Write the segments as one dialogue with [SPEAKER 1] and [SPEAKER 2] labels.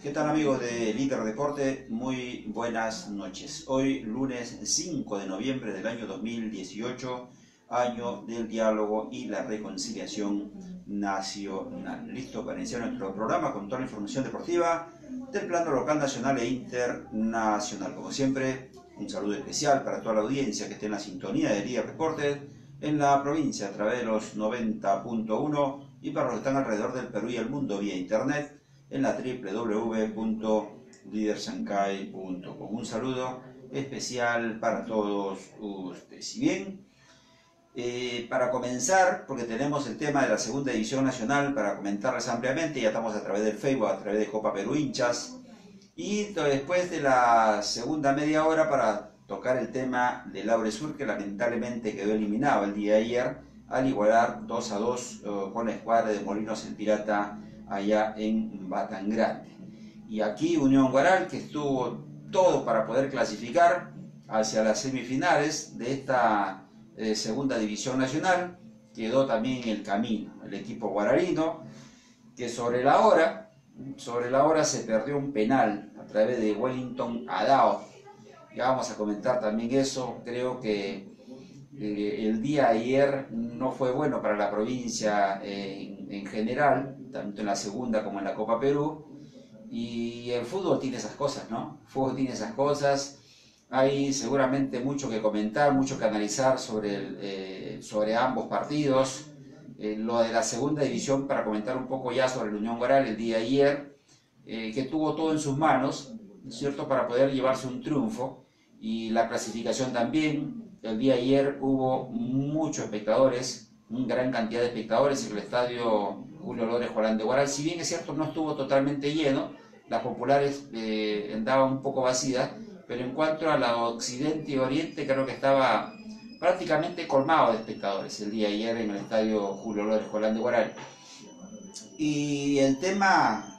[SPEAKER 1] ¿Qué tal, amigos de Líder Deporte? Muy buenas noches. Hoy lunes 5 de noviembre del año 2018, año del diálogo y la reconciliación nacional. Listo para iniciar nuestro programa con toda la información deportiva del plano local, nacional e internacional. Como siempre, un saludo especial para toda la audiencia que esté en la sintonía de Líder Deporte en la provincia a través de los 90.1 y para los que están alrededor del Perú y el mundo vía internet en la www.lidersancay.com. Un saludo especial para todos ustedes. Y bien, para comenzar, porque tenemos el tema de la segunda división nacional para comentarles ampliamente, ya estamos a través del Facebook, a través de Copa Perú Hinchas, y después de la segunda media hora para tocar el tema de Lauresur, que lamentablemente quedó eliminado el día de ayer al igualar 2-2 con la escuadra de Molinos el Pirata allá en Batangrande. Y aquí Unión Guaral, que estuvo todo para poder clasificar hacia las semifinales de esta segunda división nacional, quedó también en el camino. El equipo guararino, que sobre la hora se perdió un penal a través de Wellington Adao. Ya vamos a comentar también eso. Creo que el día de ayer no fue bueno para la provincia en general, tanto en la segunda como en la Copa Perú, y el fútbol tiene esas cosas, ¿no? El fútbol tiene esas cosas. Hay seguramente mucho que comentar, mucho que analizar sobre ambos partidos. Lo de la segunda división, para comentar un poco ya sobre el Unión Guaral el día de ayer, que tuvo todo en sus manos, ¿cierto?, para poder llevarse un triunfo, y la clasificación también. El día de ayer hubo muchos espectadores, una gran cantidad de espectadores en el estadio Julio Lores Juarán de Guaral. Si bien es cierto, no estuvo totalmente lleno, las populares andaban un poco vacías, pero en cuanto a la occidente y oriente, creo que estaba prácticamente colmado de espectadores el día de ayer en el estadio Julio Lores Juarán de Guaral. Y el tema,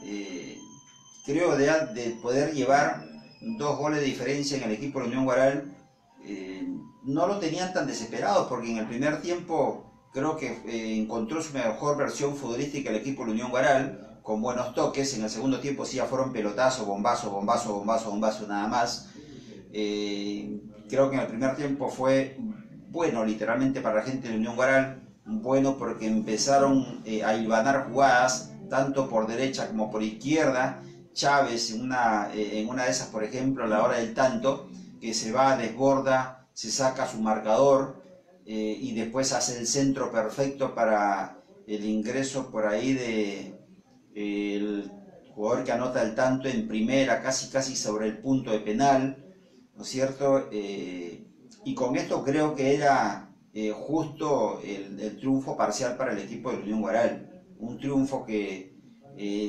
[SPEAKER 1] creo, de poder llevar 2 goles de diferencia en el equipo de Unión Guaral, no lo tenían tan desesperados, porque en el primer tiempo creo que encontró su mejor versión futbolística el equipo de Unión Guaral, con buenos toques. En el segundo tiempo sí ya fueron pelotazos, bombazo nada más. Creo que en el primer tiempo fue bueno literalmente para la gente de Unión Guaral, bueno porque empezaron a hilvanar jugadas, tanto por derecha como por izquierda. Chávez en una de esas, por ejemplo, a la hora del tanto, que se va, desborda, se saca su marcador, y después hace el centro perfecto para el ingreso por ahí de el jugador que anota el tanto en primera, casi sobre el punto de penal, ¿no es cierto? Y con esto creo que era justo el triunfo parcial para el equipo de Unión Guaral. Un triunfo que,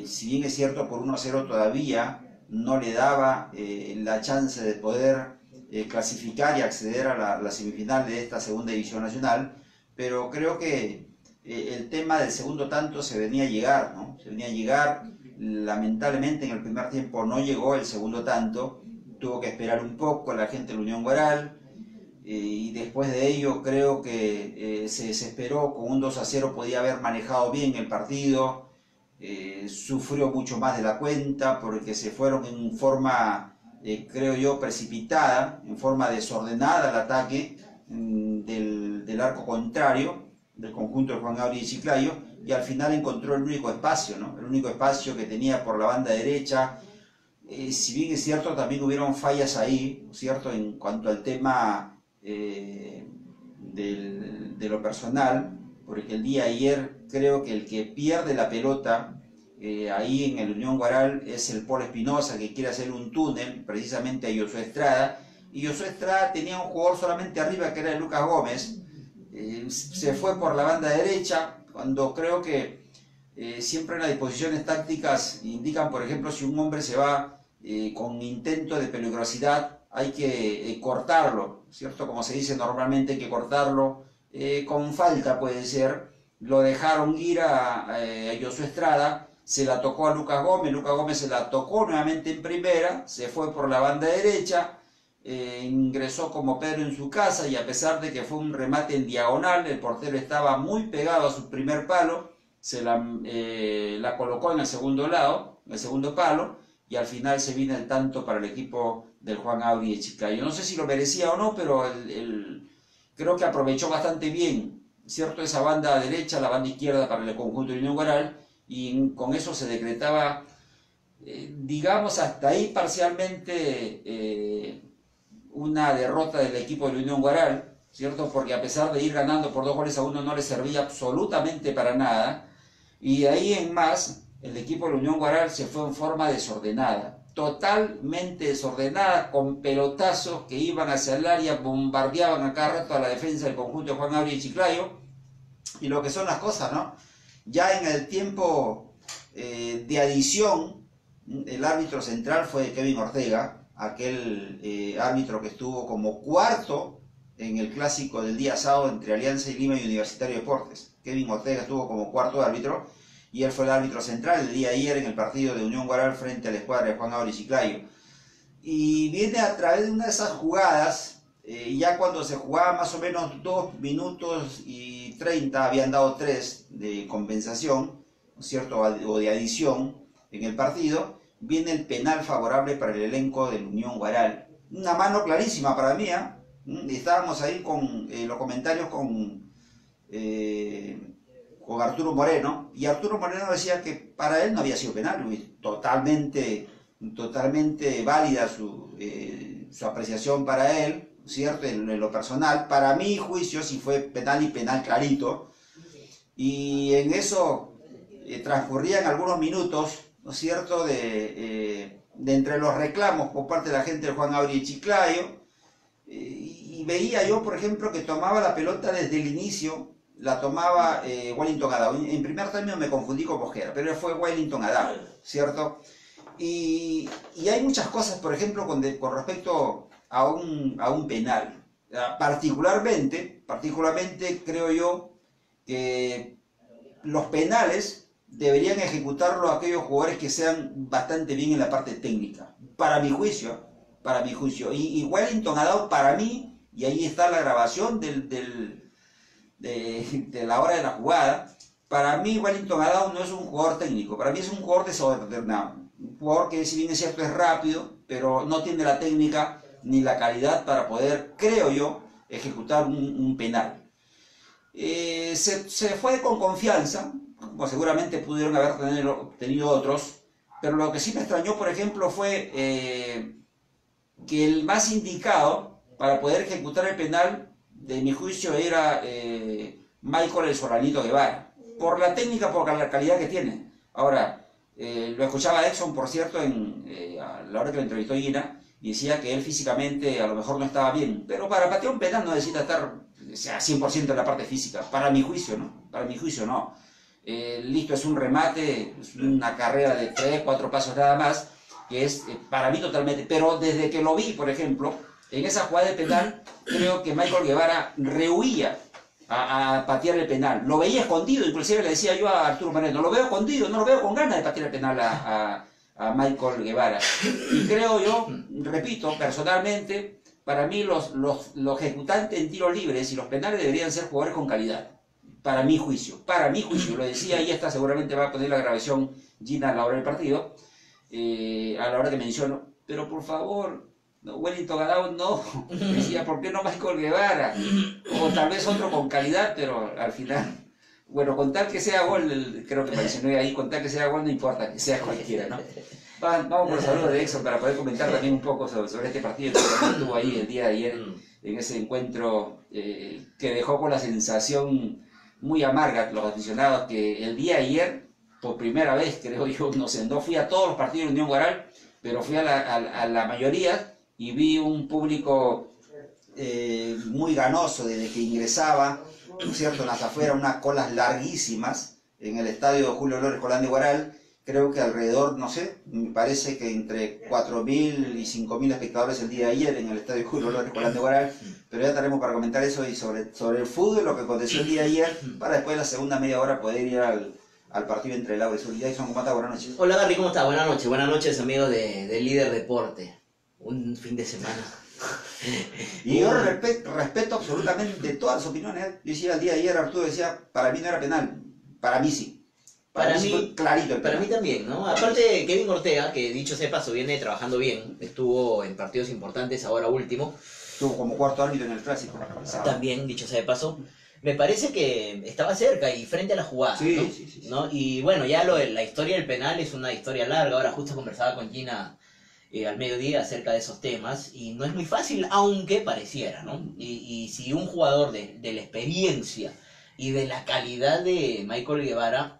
[SPEAKER 1] si bien es cierto, por 1-0 todavía no le daba la chance de poder clasificar y acceder a la semifinal de esta segunda división nacional, pero creo que el tema del segundo tanto se venía a llegar, ¿no? Se venía a llegar. Lamentablemente en el primer tiempo no llegó el segundo tanto, tuvo que esperar un poco la gente de la Unión Guaral, y después de ello creo que se desesperó. Con un 2-0 podía haber manejado bien el partido. Sufrió mucho más de la cuenta porque se fueron en forma, creo yo, precipitada, en forma desordenada al ataque del arco contrario, del conjunto de Juan Gabriel y Chiclayo, y al final encontró el único espacio, ¿no? El único espacio que tenía por la banda derecha. Si bien es cierto, también hubieron fallas ahí, ¿cierto? En cuanto al tema de lo personal, porque el día de ayer creo que el que pierde la pelota ahí en el Unión Guaral es el Polo Espinosa, que quiere hacer un túnel precisamente a Josué Estrada, y Josué Estrada tenía un jugador solamente arriba que era Lucas Gómez. Se fue por la banda derecha, cuando creo que siempre en las disposiciones tácticas indican, por ejemplo, si un hombre se va con intento de peligrosidad, hay que cortarlo, ¿cierto? Como se dice normalmente, hay que cortarlo con falta, puede ser. Lo dejaron ir a Josué Estrada, se la tocó a Lucas Gómez se la tocó nuevamente en primera, se fue por la banda derecha, ingresó como Pedro en su casa, y a pesar de que fue un remate en diagonal, el portero estaba muy pegado a su primer palo, se la colocó en el segundo lado, en el segundo palo, y al final se vino el tanto para el equipo del Juan Auri de Chiclayo. No sé si lo merecía o no, pero creo que aprovechó bastante bien, ¿cierto? Esa banda derecha, la banda izquierda para el conjunto de Unión Guaral, y con eso se decretaba, digamos, hasta ahí parcialmente una derrota del equipo de la Unión Guaral, ¿cierto? Porque a pesar de ir ganando por 2-1 no le servía absolutamente para nada, y de ahí en más el equipo de la Unión Guaral se fue en forma desordenada, totalmente desordenada, con pelotazos que iban hacia el área, bombardeaban a cada rato a la defensa del conjunto de Juan Auri y Chiclayo, y lo que son las cosas, ¿no? Ya en el tiempo de adición, el árbitro central fue Kevin Ortega, aquel árbitro que estuvo como cuarto en el clásico del día sábado entre Alianza y Lima y Universitario de Deportes. Kevin Ortega estuvo como cuarto árbitro, y él fue el árbitro central el día de ayer en el partido de Unión Guaral frente a la escuadra de Juan Auri y Chiclayo. Y viene a través de una de esas jugadas, ya cuando se jugaba más o menos 2 minutos y 30, habían dado 3 de compensación, ¿no es cierto?, o de adición en el partido, viene el penal favorable para el elenco del Unión Guaral. Una mano clarísima para mí, ¿eh? Estábamos ahí con los comentarios con Arturo Moreno, y Arturo Moreno decía que para él no había sido penal, totalmente válida su apreciación para él, ¿cierto? En lo personal, para mi juicio sí fue penal, y penal clarito, y en eso transcurrían algunos minutos, ¿no es cierto?, de entre los reclamos por parte de la gente de Juan Auri y Chiclayo, y veía yo, por ejemplo, que tomaba la pelota desde el inicio, la tomaba Wellington Adao. En primer término me confundí con Mosquera, pero fue Wellington Adao, ¿cierto? Y hay muchas cosas, por ejemplo, con respecto a un penal. Particularmente creo yo que los penales deberían ejecutarlo aquellos jugadores que sean bastante bien en la parte técnica, para mi juicio. Y Wellington Adao, para mí, y ahí está la grabación de la hora de la jugada, para mí Wellington Adao no es un jugador técnico, para mí es un jugador desordenado, un jugador que, si bien es cierto, es rápido, pero no tiene la técnica ni la calidad para poder, creo yo, ejecutar un penal. Se fue con confianza, como seguramente pudieron haber tenido otros, pero lo que sí me extrañó, por ejemplo, fue que el más indicado para poder ejecutar el penal, de mi juicio, era Michael El Soranito Guevara, por la técnica, por la calidad que tiene. Ahora, lo escuchaba a Edson, por cierto, a la hora que lo entrevistó Guina, y decía que él físicamente a lo mejor no estaba bien, pero para patear un penal no necesita estar 100% en la parte física, para mi juicio, ¿no? Para mi juicio, no. Listo, es un remate, es una carrera de 3, 4 pasos nada más, que es para mí totalmente, pero desde que lo vi, por ejemplo, en esa jugada de penal, creo que Michael Guevara rehuía a patear el penal. Lo veía escondido, inclusive le decía yo a Arturo Moreno, lo veo escondido, no lo veo con ganas de patear el penal a Michael Guevara. Y creo yo, repito, personalmente, para mí los ejecutantes en tiros libres y los penales deberían ser jugadores con calidad. Para mi juicio, lo decía, y esta seguramente va a poner la grabación Gina a la hora del partido, a la hora que menciono, pero por favor, no, Wellington Adao no, decía, ¿por qué no Michael Guevara? O tal vez otro con calidad, pero al final Bueno, con tal que sea gol, creo que mencioné ahí, con tal que sea gol no importa que sea cualquiera, ¿no? Vamos por los saludos de Exxon para poder comentar también un poco sobre este partido que también estuvo ahí el día de ayer, en ese encuentro que dejó con la sensación muy amarga los aficionados, que el día de ayer, por primera vez, creo yo, no sé, no fui a todos los partidos de Unión Guaral, pero fui a la mayoría y vi un público muy ganoso desde que ingresaba, ¿no es cierto?, en las afueras, unas colas larguísimas en el estadio Julio López Colán de Guaral. Creo que alrededor, no sé, me parece que entre 4.000 y 5.000 espectadores el día de ayer en el estadio Julio López Colán de Guaral, pero ya estaremos para comentar eso y sobre el fútbol, lo que aconteció el día de ayer, para después de la segunda media hora poder ir al partido entre el Aura y Sur. Jason, ¿cómo estás? Buenas noches.
[SPEAKER 2] Hola Gary, ¿cómo estás? Buenas noches amigos de Líder Deporte. Un fin de semana.
[SPEAKER 1] Y yo respeto absolutamente todas las opiniones. Yo decía el día de ayer, Arturo decía, para mí no era penal, para mí sí. Para mí fue clarito el penal.
[SPEAKER 2] Para mí también, ¿no? Aparte, Kevin Ortega, que dicho sea paso, viene trabajando bien, estuvo en partidos importantes, ahora último.
[SPEAKER 1] Estuvo como cuarto árbitro en el clásico.
[SPEAKER 2] También, dicho sea de paso. Me parece que estaba cerca y frente a la jugada,
[SPEAKER 1] sí,
[SPEAKER 2] ¿no?
[SPEAKER 1] Sí.
[SPEAKER 2] ¿No? Y bueno, ya la historia del penal es una historia larga. Ahora justo conversaba con Gina al mediodía acerca de esos temas y no es muy fácil, aunque pareciera, ¿no? Y si un jugador de la experiencia y de la calidad de Michael Guevara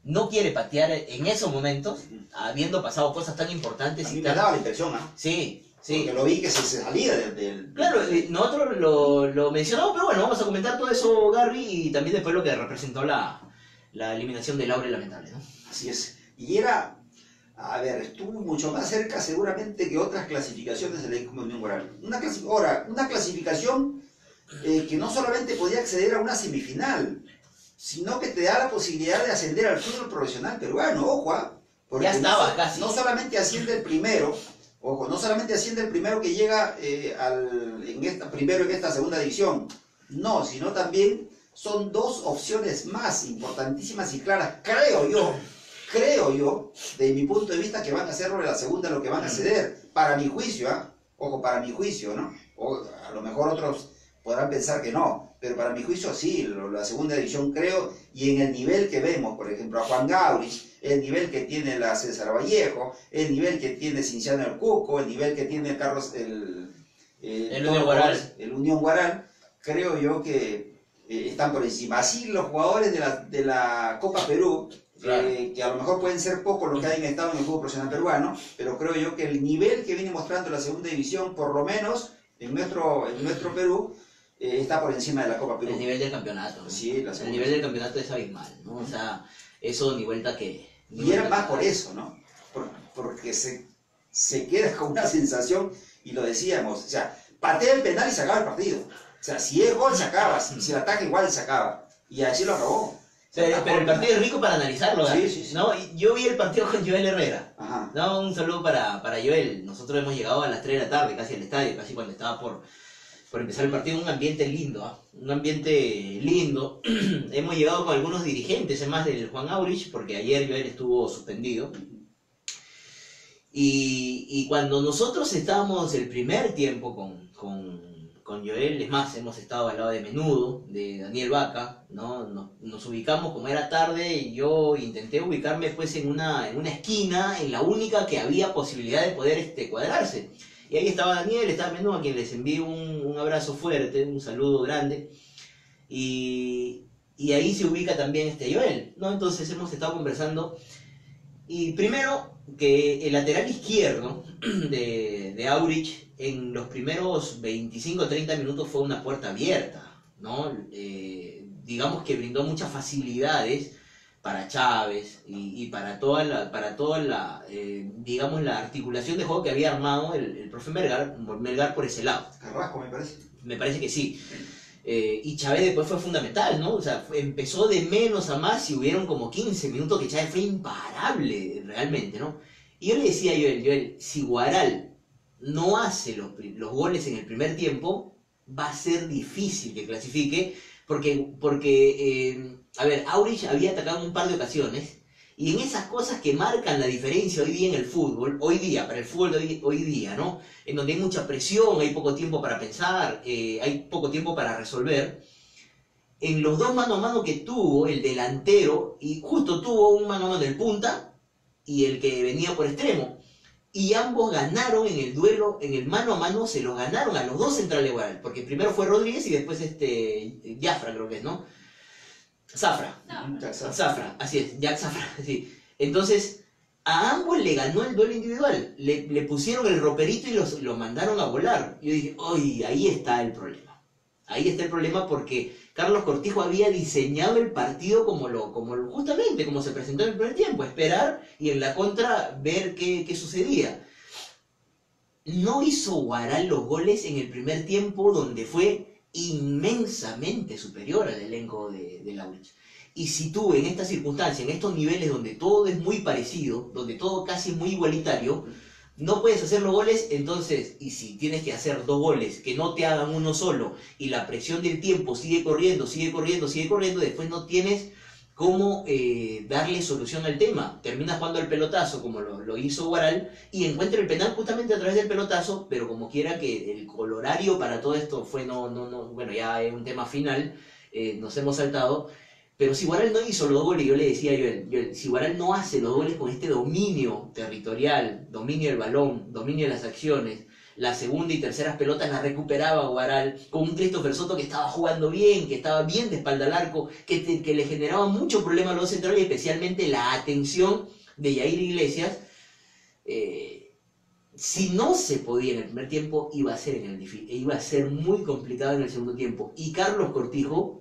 [SPEAKER 2] no quiere patear en esos momentos, habiendo pasado cosas tan importantes.
[SPEAKER 1] A mí me daba la impresión, ¿no?
[SPEAKER 2] Sí.
[SPEAKER 1] Porque lo vi que se salía del...
[SPEAKER 2] Claro, nosotros lo mencionamos, pero bueno, vamos a comentar todo eso, Gary, y también después lo que representó la eliminación del Aure lamentable, ¿no?
[SPEAKER 1] Así es. Y era, a ver, estuvo mucho más cerca seguramente que otras clasificaciones de la Unión Guaral. Una clasificación que no solamente podía acceder a una semifinal, sino que te da la posibilidad de ascender al fútbol profesional peruano, ojo, porque
[SPEAKER 2] ya estaba casi.
[SPEAKER 1] No solamente asciende el primero, ojo, no solamente asciende el primero que llega primero en esta segunda división, no, sino también son dos opciones más importantísimas y claras, creo yo, de mi punto de vista, que van a ser sobre la segunda lo que van a ceder, para mi juicio, ojo, para mi juicio, ¿no? O a lo mejor otros podrán pensar que no, pero para mi juicio sí, la segunda división creo, y en el nivel que vemos, por ejemplo, a Juan Gaurich, el nivel que tiene la César Vallejo, el nivel que tiene Cinciano el Cuco, el nivel que tiene Carlos el Unión Guaral, creo yo que están por encima. Así los jugadores de la Copa Perú, claro, que a lo mejor pueden ser pocos los que hayan estado en el fútbol profesional peruano, pero creo yo que el nivel que viene mostrando la segunda división, por lo menos en nuestro Perú, está por encima de la Copa Perú.
[SPEAKER 2] El nivel del campeonato, ¿no?
[SPEAKER 1] Sí,
[SPEAKER 2] el nivel del campeonato es abismal, ¿no? O sea, eso ni vuelta que...
[SPEAKER 1] Y era más por eso, ¿no? Porque se queda con una sensación, y lo decíamos, o sea, patea el penal y se acaba el partido. O sea, si es gol se acaba, si el ataque igual se acaba. Y así lo acabó.
[SPEAKER 2] Pero el partido es rico para analizarlo,
[SPEAKER 1] sí.
[SPEAKER 2] ¿no? Yo vi el partido con Joel Herrera.
[SPEAKER 1] Ajá.
[SPEAKER 2] ¿No? Un saludo para Joel. Nosotros hemos llegado a las 3 de la tarde, casi al estadio, casi cuando estaba por empezar el partido. Un ambiente lindo, un ambiente lindo. Hemos llegado con algunos dirigentes, además del Juan Aurich, porque ayer Joel estuvo suspendido. Y cuando nosotros estábamos el primer tiempo con Joel, es más, hemos estado al lado de Menudo, de Daniel Vaca, ¿no? Nos ubicamos, como era tarde, y yo intenté ubicarme pues en una esquina, en la única que había posibilidad de poder cuadrarse. Y ahí estaba Daniel, estaba Menudo, a quien les envío un abrazo fuerte, un saludo grande. Y ahí se ubica también Joel, ¿no? Entonces hemos estado conversando. Y primero, que el lateral izquierdo de Aurich en los primeros 25 o 30 minutos fue una puerta abierta, ¿no? Digamos que brindó muchas facilidades para Chávez y para toda la digamos, la articulación de juego que había armado el profe Melgar por ese lado.
[SPEAKER 1] Carrasco, me parece.
[SPEAKER 2] Me parece que sí. Y Chávez después fue fundamental, ¿no? O sea, empezó de menos a más y hubieron como 15 minutos que Chávez fue imparable realmente, ¿no? Y yo le decía a Joel, si Guaral no hace los goles en el primer tiempo, va a ser difícil que clasifique, porque a ver, Aurich había atacado en un par de ocasiones, y en esas cosas que marcan la diferencia hoy día en el fútbol, para el fútbol de hoy día, ¿no? En donde hay mucha presión, hay poco tiempo para pensar, hay poco tiempo para resolver. en los dos mano a mano que tuvo el delantero, y justo tuvo un mano a mano el punta y el que venía por extremo, y ambos ganaron en el duelo, en el mano a mano se los ganaron a los dos centrales de Guaral, porque primero fue Rodríguez y después Jafra, creo que es, ¿no? Zafra. Zafra, así es, Jack Zafra, sí. Entonces, a ambos le ganó el duelo individual, le pusieron el roperito y lo mandaron a volar. Yo dije, uy, ahí está el problema. Ahí está el problema porque Carlos Cortijo había diseñado el partido justamente como se presentó en el primer tiempo, esperar y en la contra ver qué sucedía. No hizo Guaral los goles en el primer tiempo donde fue inmensamente superior al elenco de Laurich. Y si tú en esta circunstancia, en estos niveles donde todo es muy parecido, donde todo casi es muy igualitario, no puedes hacer los goles, entonces, y si tienes que hacer dos goles, que no te hagan uno solo, y la presión del tiempo sigue corriendo, después no tienes cómo darle solución al tema. Terminas jugando al pelotazo, como lo hizo Guaral, y encuentra el penal justamente a través del pelotazo, pero como quiera que el colorario para todo esto fue bueno, ya es un tema final, nos hemos saltado. Pero si Guaral no hizo los goles, yo le decía a Joel, si Guaral no hace los goles con este dominio territorial, dominio del balón, dominio de las acciones, la segunda y terceras pelotas las recuperaba Guaral, con un Christopher Soto que estaba jugando bien, que estaba bien de espalda al arco, que le generaba mucho problema a los dos centrales, y especialmente la atención de Yair Iglesias. Si no se podía en el primer tiempo, iba a ser muy complicado en el segundo tiempo. Y Carlos Cortijo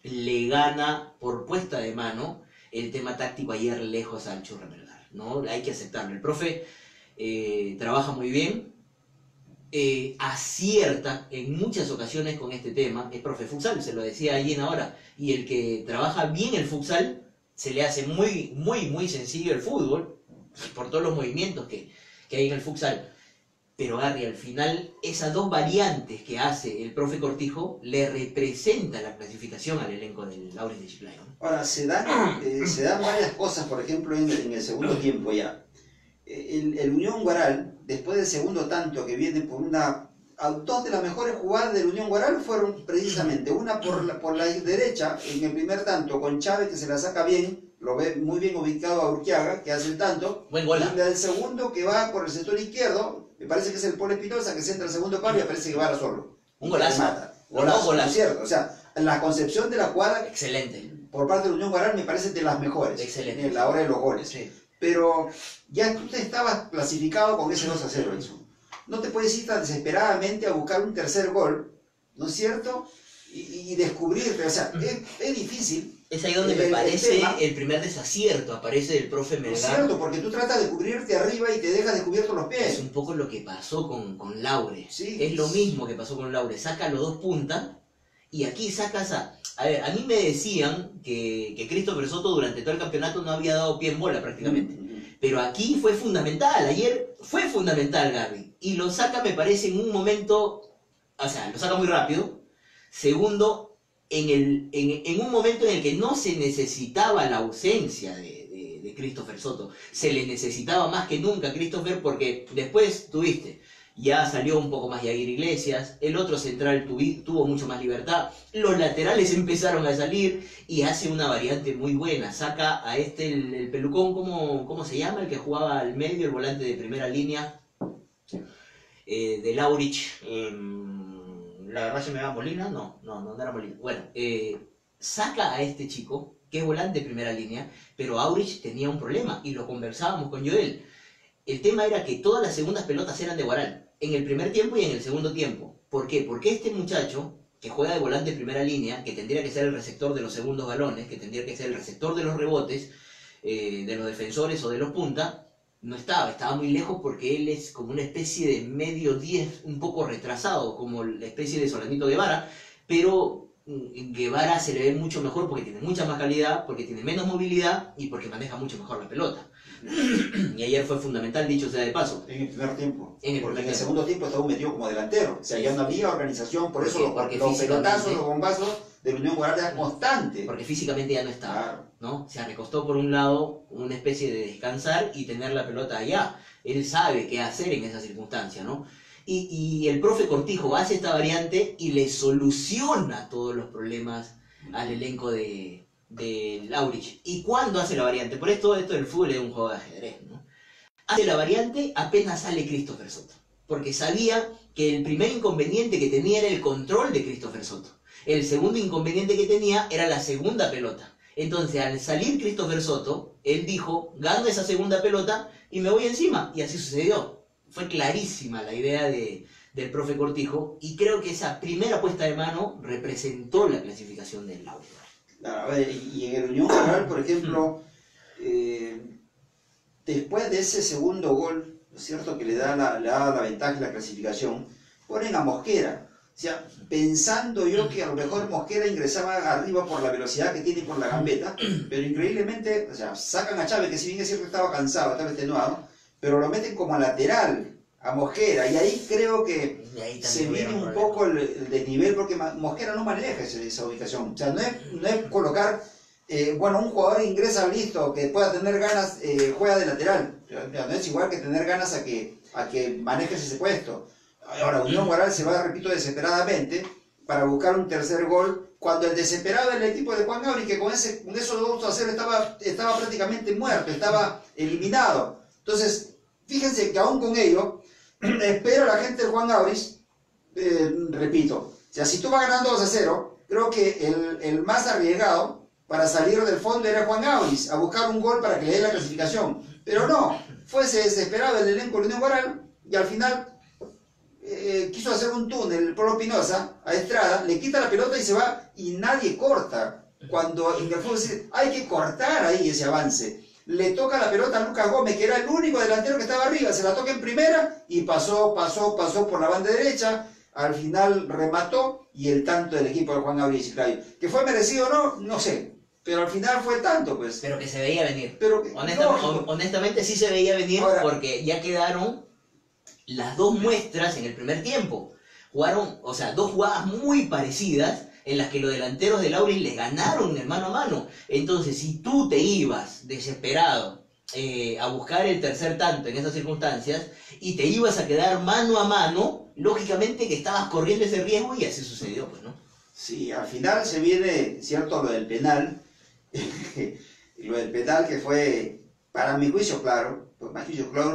[SPEAKER 2] le gana por puesta de mano el tema táctico ayer lejos al Churra Melgar, ¿no? Hay que aceptarlo. El profe trabaja muy bien, acierta en muchas ocasiones con este tema. Es profe futsal, se lo decía ayer ahora, y el que trabaja bien el futsal se le hace muy, muy, muy sencillo el fútbol por todos los movimientos que hay en el futsal. Pero Gary, al final, esas dos variantes que hace el profe Cortijo le representa la clasificación al elenco del Laurich de Chiclayo.
[SPEAKER 1] Ahora, se dan varias cosas, por ejemplo, en el segundo tiempo ya. El Unión Guaral, después del segundo tanto que viene por dos de las mejores jugadas del Unión Guaral fueron precisamente una por la derecha, en el primer tanto, con Chávez que se la saca bien, lo ve muy bien ubicado a Urquiaga, que hace el tanto.
[SPEAKER 2] Buen gol.
[SPEAKER 1] Y la del segundo que va por el sector izquierdo, me parece que es el Polo Espinosa, que se entra al segundo palo y parece que va solo.
[SPEAKER 2] Un golazo.
[SPEAKER 1] Golazo, ¿no es cierto? O sea, la concepción de la jugada
[SPEAKER 2] excelente
[SPEAKER 1] por parte de Unión Guaral me parece de las mejores.
[SPEAKER 2] Excelente.
[SPEAKER 1] En la hora de los goles.
[SPEAKER 2] Sí.
[SPEAKER 1] Pero ya tú te estabas clasificado con ese 2-0, Edson. No te puedes ir tan desesperadamente a buscar un tercer gol, ¿no es cierto? Y descubrirte, o sea, es difícil.
[SPEAKER 2] Es ahí donde me parece el primer desacierto, aparece del profe Melgar.
[SPEAKER 1] Es cierto, porque tú tratas de cubrirte arriba y te dejas descubiertos los pies.
[SPEAKER 2] Es un poco lo que pasó con Laure.
[SPEAKER 1] Sí.
[SPEAKER 2] Es lo mismo que pasó con Laure. Saca los dos puntas y aquí sacas a ver, a mí me decían que Christopher Soto durante todo el campeonato no había dado pie en bola prácticamente. Pero aquí fue fundamental, ayer fue fundamental Gary. Y lo saca, me parece, en un momento, o sea, lo saca muy rápido. Segundo, en un momento en el que no se necesitaba la ausencia de Christopher Soto. Se le necesitaba más que nunca a Christopher porque después ya salió un poco más Yair Iglesias, el otro central tuvo mucho más libertad, los laterales empezaron a salir y hace una variante muy buena. Saca a el pelucón, ¿cómo se llama? El que jugaba al medio, el volante de primera línea de Laurich. La verdad se me va Molina, no era Molina. Bueno, saca a este chico, que es volante de primera línea, pero Aurich tenía un problema, y lo conversábamos con Joel. El tema era que todas las segundas pelotas eran de Guaral, en el primer tiempo y en el segundo tiempo. ¿Por qué? Porque este muchacho, que juega de volante de primera línea, que tendría que ser el receptor de los segundos balones, que tendría que ser el receptor de los rebotes, de los defensores o de los puntas, no estaba muy lejos porque él es como una especie de medio 10, un poco retrasado, como la especie de Solanito Guevara, pero Guevara se le ve mucho mejor porque tiene mucha más calidad, porque tiene menos movilidad y porque maneja mucho mejor la pelota. Y ayer fue fundamental, dicho sea de paso.
[SPEAKER 1] En el primer tiempo.
[SPEAKER 2] Porque
[SPEAKER 1] en el segundo tiempo estaba metido como delantero. O sea, ya no había organización, por eso los pelotazos, los bombazos de la Unión Guaral eran constantes.
[SPEAKER 2] Porque físicamente ya no estaba,
[SPEAKER 1] claro,
[SPEAKER 2] ¿no? O sea, le costó por un lado una especie de descansar y tener la pelota allá. Él sabe qué hacer en esa circunstancia, ¿no? Y el profe Cortijo hace esta variante y le soluciona todos los problemas al elenco de Laurich. ¿Y cuándo hace la variante? Por esto del fútbol es un juego de ajedrez, ¿no? Hace la variante apenas sale Christopher Soto, porque sabía que el primer inconveniente que tenía era el control de Christopher Soto. El segundo inconveniente que tenía era la segunda pelota. Entonces, al salir Christopher Soto, él dijo, gano esa segunda pelota y me voy encima. Y así sucedió. Fue clarísima la idea del profe Cortijo, y creo que esa primera puesta de mano representó la clasificación del Laurich.
[SPEAKER 1] A ver, y en el Unión Coral, por ejemplo, después de ese segundo gol, ¿no es cierto?, que le da la ventaja y la clasificación, ponen a Mosquera. O sea, pensando yo que a lo mejor Mosquera ingresaba arriba por la velocidad que tiene y por la gambeta, pero increíblemente, o sea, sacan a Chávez, que si bien es cierto que estaba cansado, estaba extenuado, pero lo meten como lateral a Mosquera, y ahí creo que se viene un poco el desnivel, porque Mosquera no maneja esa ubicación. O sea, no es colocar, bueno, un jugador ingresa listo, que pueda tener ganas, juega de lateral. No es igual que tener ganas a que manejes ese puesto. Ahora, Unión Guaral se va, repito, desesperadamente para buscar un tercer gol, cuando el desesperado del equipo de Juan Gabriel, que con esos 2-0 estaba prácticamente muerto, estaba eliminado. Entonces, fíjense que aún con ello, espero a la gente de Juan Gabriel, repito, o sea, si tú vas ganando 2-0, creo que el más arriesgado para salir del fondo era Juan Gabriel, a buscar un gol para que le dé la clasificación. Pero no, fuese desesperado el elenco de Unión Guaral, y al final quiso hacer un túnel, el Polo Pinoza, a Estrada, le quita la pelota y se va, y nadie corta. Cuando en el fútbol dice, hay que cortar ahí ese avance. Le toca la pelota a Lucas Gómez, que era el único delantero que estaba arriba, se la toca en primera, y pasó por la banda derecha, al final remató, y el tanto del equipo de Juan Gabriel Chiclayo. ¿Que fue merecido o no? No sé. Pero al final fue tanto, pues.
[SPEAKER 2] Pero que se veía venir.
[SPEAKER 1] Pero
[SPEAKER 2] honestamente sí se veía venir. Ahora, porque ya quedaron las dos muestras en el primer tiempo. Jugaron, o sea, dos jugadas muy parecidas en las que los delanteros de Laurich les ganaron el mano a mano. Entonces, si tú te ibas desesperado a buscar el tercer tanto en esas circunstancias y te ibas a quedar mano a mano, lógicamente que estabas corriendo ese riesgo, y así sucedió, pues, ¿no?
[SPEAKER 1] Sí, al final se viene, cierto, lo del penal. Lo del penal, que fue, para mi juicio, claro,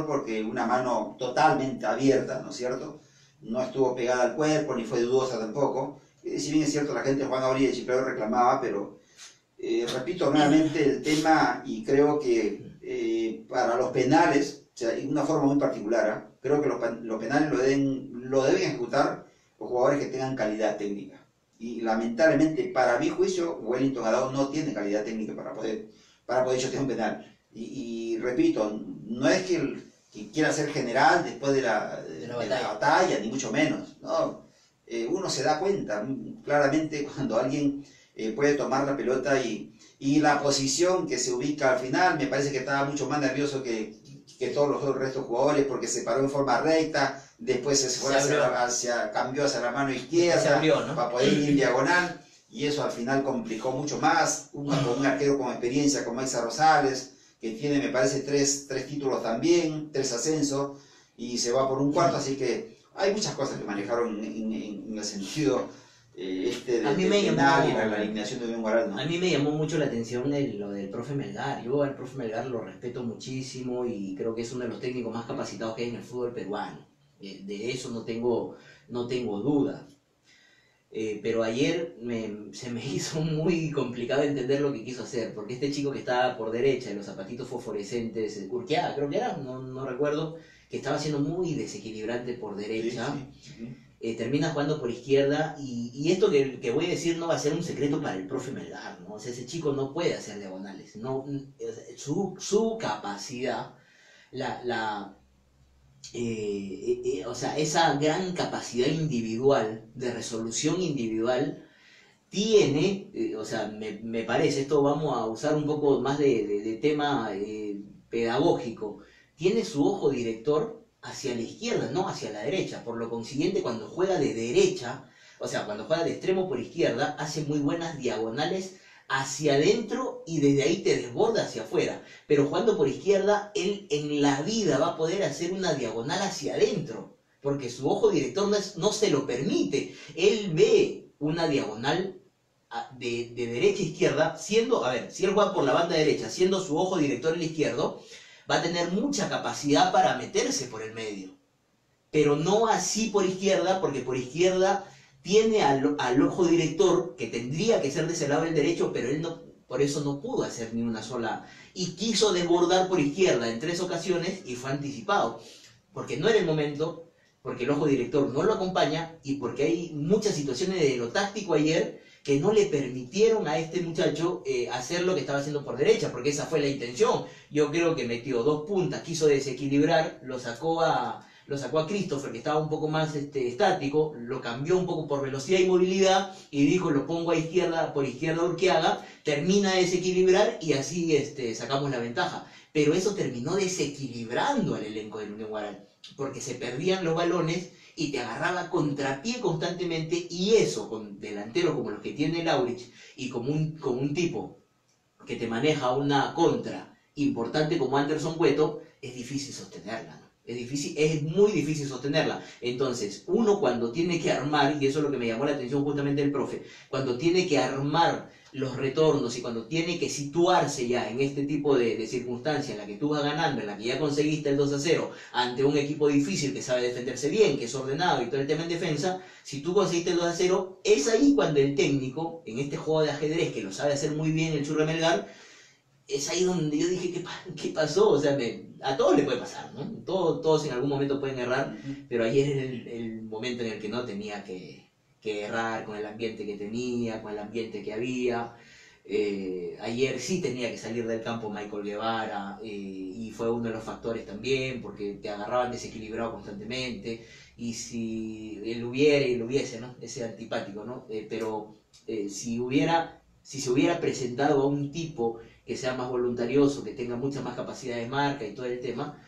[SPEAKER 1] porque una mano totalmente abierta, ¿no es cierto? No estuvo pegada al cuerpo, ni fue dudosa tampoco. Si bien es cierto, la gente de Juan Gabriel de Chiclayo reclamaba, pero repito nuevamente el tema, y creo que para los penales, o sea, de una forma muy particular, creo que los penales lo deben ejecutar los jugadores que tengan calidad técnica. Y lamentablemente, para mi juicio, Wellington Arao no tiene calidad técnica para poder chutear un penal. Y repito, no es que quiera ser general después de la batalla, ni mucho menos. No, uno se da cuenta claramente cuando alguien puede tomar la pelota, y la posición que se ubica al final, me parece que estaba mucho más nervioso que todos los otros restos jugadores, porque se paró en forma recta, después se fue cambió hacia la mano izquierda, ¿no?, para poder ir en diagonal, y eso al final complicó mucho más. Con un arquero con experiencia como Exa Rosales, que tiene, me parece, tres títulos también, 3 ascensos, y se va por un cuarto, así que hay muchas cosas que manejaron en el sentido del penal y la eliminación de Unión Guaral, ¿no?
[SPEAKER 2] A mí me llamó mucho la atención lo del profe Melgar. Yo al profe Melgar lo respeto muchísimo, y creo que es uno de los técnicos más capacitados que hay en el fútbol peruano. De eso no tengo duda. Pero ayer se me hizo muy complicado entender lo que quiso hacer, porque este chico que estaba por derecha, de los zapatitos fosforescentes, Urquiaga creo que era, no recuerdo, que estaba siendo muy desequilibrante por derecha, sí. Termina jugando por izquierda, y esto que voy a decir no va a ser un secreto para el profe Melgar, ¿no? O sea, ese chico no puede hacer diagonales, no, su capacidad, o sea, esa gran capacidad individual, de resolución individual, tiene, o sea, me parece, esto vamos a usar un poco más de tema pedagógico, tiene su ojo director hacia la izquierda, no hacia la derecha. Por lo consiguiente, cuando juega de derecha, o sea, cuando juega de extremo por izquierda, hace muy buenas diagonales hacia adentro, y desde ahí te desborda hacia afuera. Pero jugando por izquierda, él en la vida va a poder hacer una diagonal hacia adentro, porque su ojo director no se lo permite. Él ve una diagonal de derecha a izquierda, siendo, a ver, si él juega por la banda derecha, siendo su ojo director el izquierdo, va a tener mucha capacidad para meterse por el medio. Pero no así por izquierda, porque por izquierda tiene al ojo director, que tendría que ser de ese lado del derecho, pero él no, por eso no pudo hacer ni una sola. Y quiso desbordar por izquierda en 3 ocasiones y fue anticipado. Porque no era el momento, porque el ojo director no lo acompaña y porque hay muchas situaciones de lo táctico ayer que no le permitieron a este muchacho hacer lo que estaba haciendo por derecha, porque esa fue la intención. Yo creo que metió 2 puntas, quiso desequilibrar, lo sacó a Christopher, que estaba un poco más estático, lo cambió un poco por velocidad y movilidad, y dijo, lo pongo a izquierda, por izquierda a Urquiaga, termina de desequilibrar y así sacamos la ventaja. Pero eso terminó desequilibrando al elenco del Unión Guaral, porque se perdían los balones y te agarraba contrapié constantemente, y eso con delanteros como los que tiene Laurich y con un tipo que te maneja una contra importante como Anderson Cueto, es difícil sostenerla, ¿no? Es muy difícil sostenerla. Entonces, uno cuando tiene que armar, y eso es lo que me llamó la atención justamente del profe, cuando tiene que armar los retornos y cuando tiene que situarse ya en este tipo de circunstancia en la que tú vas ganando, en la que ya conseguiste el 2-0 ante un equipo difícil que sabe defenderse bien, que es ordenado y todo el tema en defensa, si tú conseguiste el 2-0, es ahí cuando el técnico, en este juego de ajedrez que lo sabe hacer muy bien el Churra Melgar, es ahí donde yo dije, ¿qué pasó? O sea, a todos le puede pasar, ¿no? Todos en algún momento pueden errar, pero ayer era el momento en el que no tenía que errar con el ambiente que tenía, con el ambiente que había. Ayer sí tenía que salir del campo Michael Guevara, y fue uno de los factores también, porque te agarraban desequilibrado constantemente, y si él hubiese, ¿no? Ese antipático, ¿no? Pero si se hubiera presentado a un tipo que sea más voluntarioso, que tenga mucha más capacidad de marca y todo el tema,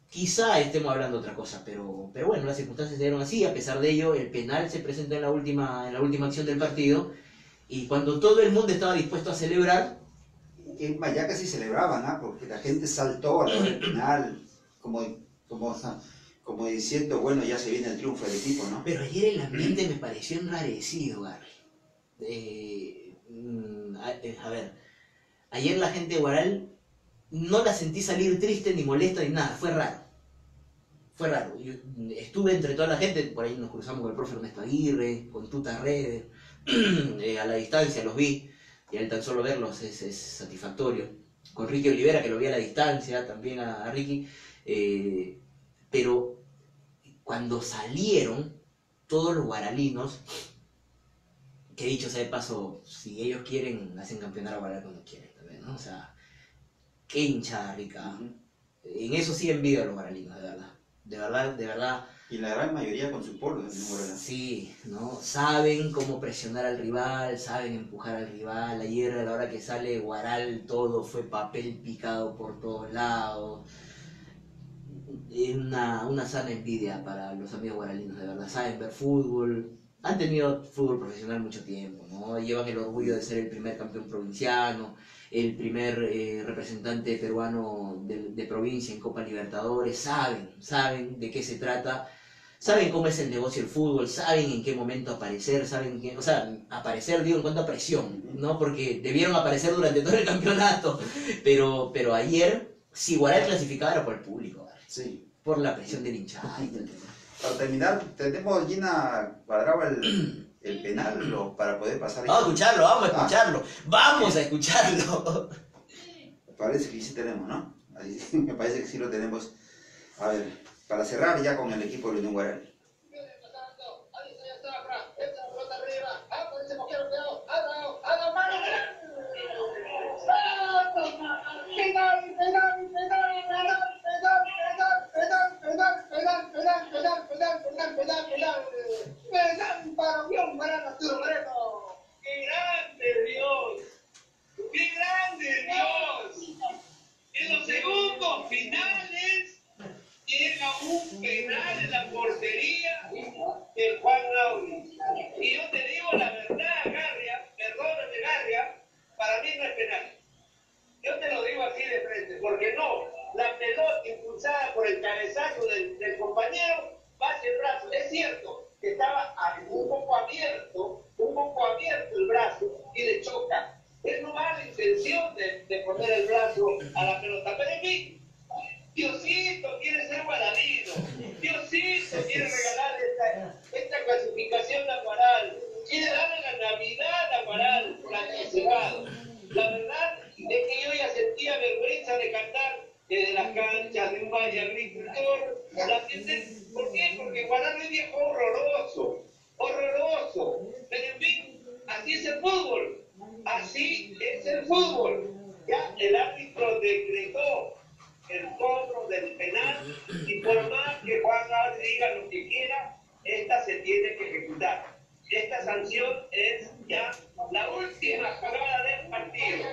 [SPEAKER 2] quizá estemos hablando de otra cosa, pero bueno, las circunstancias se dieron así. A pesar de ello, el penal se presenta en la última acción del partido, y cuando todo el mundo estaba dispuesto a celebrar...
[SPEAKER 1] Es más, ya casi celebraban, ¿ah? Porque la gente saltó a la hora del penal, como diciendo, bueno, ya se viene el triunfo del equipo, ¿no?
[SPEAKER 2] Pero ayer el ambiente me pareció enrarecido, Gary. A ver, ayer la gente de Guaral no la sentí salir triste, ni molesta, ni nada, fue raro. Fue raro. Yo estuve entre toda la gente, por ahí nos cruzamos con el profe Ernesto Aguirre, con Tuta Redes, a la distancia los vi, y al tan solo verlos es satisfactorio. Con Ricky Olivera, que lo vi a la distancia, también a Ricky, pero cuando salieron todos los guaralinos, que dicho sea de paso, si ellos quieren, hacen campeonar a Guaral cuando quieren también, ¿no? O sea, qué hinchada rica. En eso sí envidio a los guaralinos, de verdad. De verdad.
[SPEAKER 1] Y la gran mayoría con su pueblo.
[SPEAKER 2] Sí, ¿no? Saben cómo presionar al rival, saben empujar al rival. Ayer a la hora que sale Guaral todo fue papel picado por todos lados. Una sana envidia para los amigos guaralinos, de verdad. Saben ver fútbol, han tenido fútbol profesional mucho tiempo, ¿no? Llevan el orgullo de ser el primer campeón provinciano, el primer representante peruano de provincia en Copa Libertadores. Saben de qué se trata, saben cómo es el negocio del fútbol, saben en qué momento aparecer, o sea, aparecer digo en cuanto a presión, ¿no? Porque debieron aparecer durante todo el campeonato, pero ayer, si Guaral clasificaba era por el público, ¿vale?
[SPEAKER 1] Sí.
[SPEAKER 2] Por la presión del hinchada.
[SPEAKER 1] Para terminar, tenemos Gina Cuadrado el penal para poder pasar.
[SPEAKER 2] Vamos a escucharlo, vamos a escucharlo.
[SPEAKER 1] Parece que sí tenemos, ¿no? Me parece que sí lo tenemos. A ver, para cerrar ya con el equipo de Unión Guaral.
[SPEAKER 3] ¡Qué grande Dios! ¡Qué grande Dios! En los segundos finales llega un penal en la portería de Juan Lauri. Y yo te digo la verdad, Garria, perdóname Garria, para mí no es penal. Yo te lo digo así de frente, porque no, la pelota impulsada por el cabezazo del compañero va hacia el brazo. Es cierto que estaba un poco abierto de cantar desde las canchas de un valle agricultor. La gente, ¿por qué? Porque Guaral es viejo horroroso, horroroso. Pero en fin, así es el fútbol, así es el fútbol. Ya el árbitro decretó el cobro del penal y por más que Juan Gabriel diga lo que quiera, esta se tiene que ejecutar. Esta sanción es ya la última jugada del partido.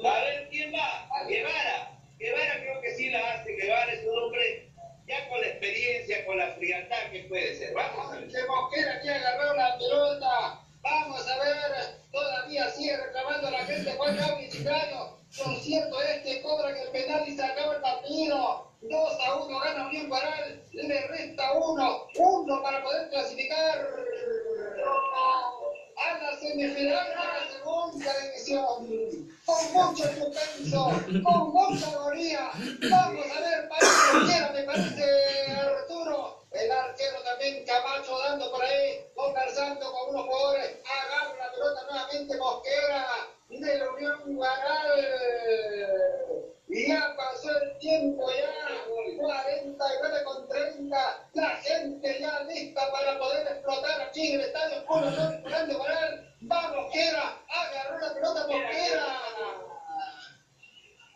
[SPEAKER 3] A ver quién va. Guevara. Guevara creo que sí la hace. Guevara es un hombre ya con la experiencia, con la frialdad que puede ser. Vamos a ver.
[SPEAKER 4] Que Mosquera que agarró la pelota. Vamos a ver. Todavía sigue reclamando la gente Juan Gabriel Chicano. Lo cierto es que cobran el penal y se acaba el partido. 2-1 gana Unión Guaral. Le resta uno para poder clasificar a la semifinal de la segunda división. Con mucho suspenso, con mucha agonía. Vamos a ver, parece Mosquera, me parece Arturo. El arquero también Camacho dando por ahí, conversando con unos jugadores. Agarra la pelota nuevamente Mosquera de la Unión Guaral. Ya pasó el tiempo, ya 49-30. La gente ya lista para poder explotar aquí en el estadio Polo Sol Grande Guaral. Va Mosquera, agarró la pelota Mosquera.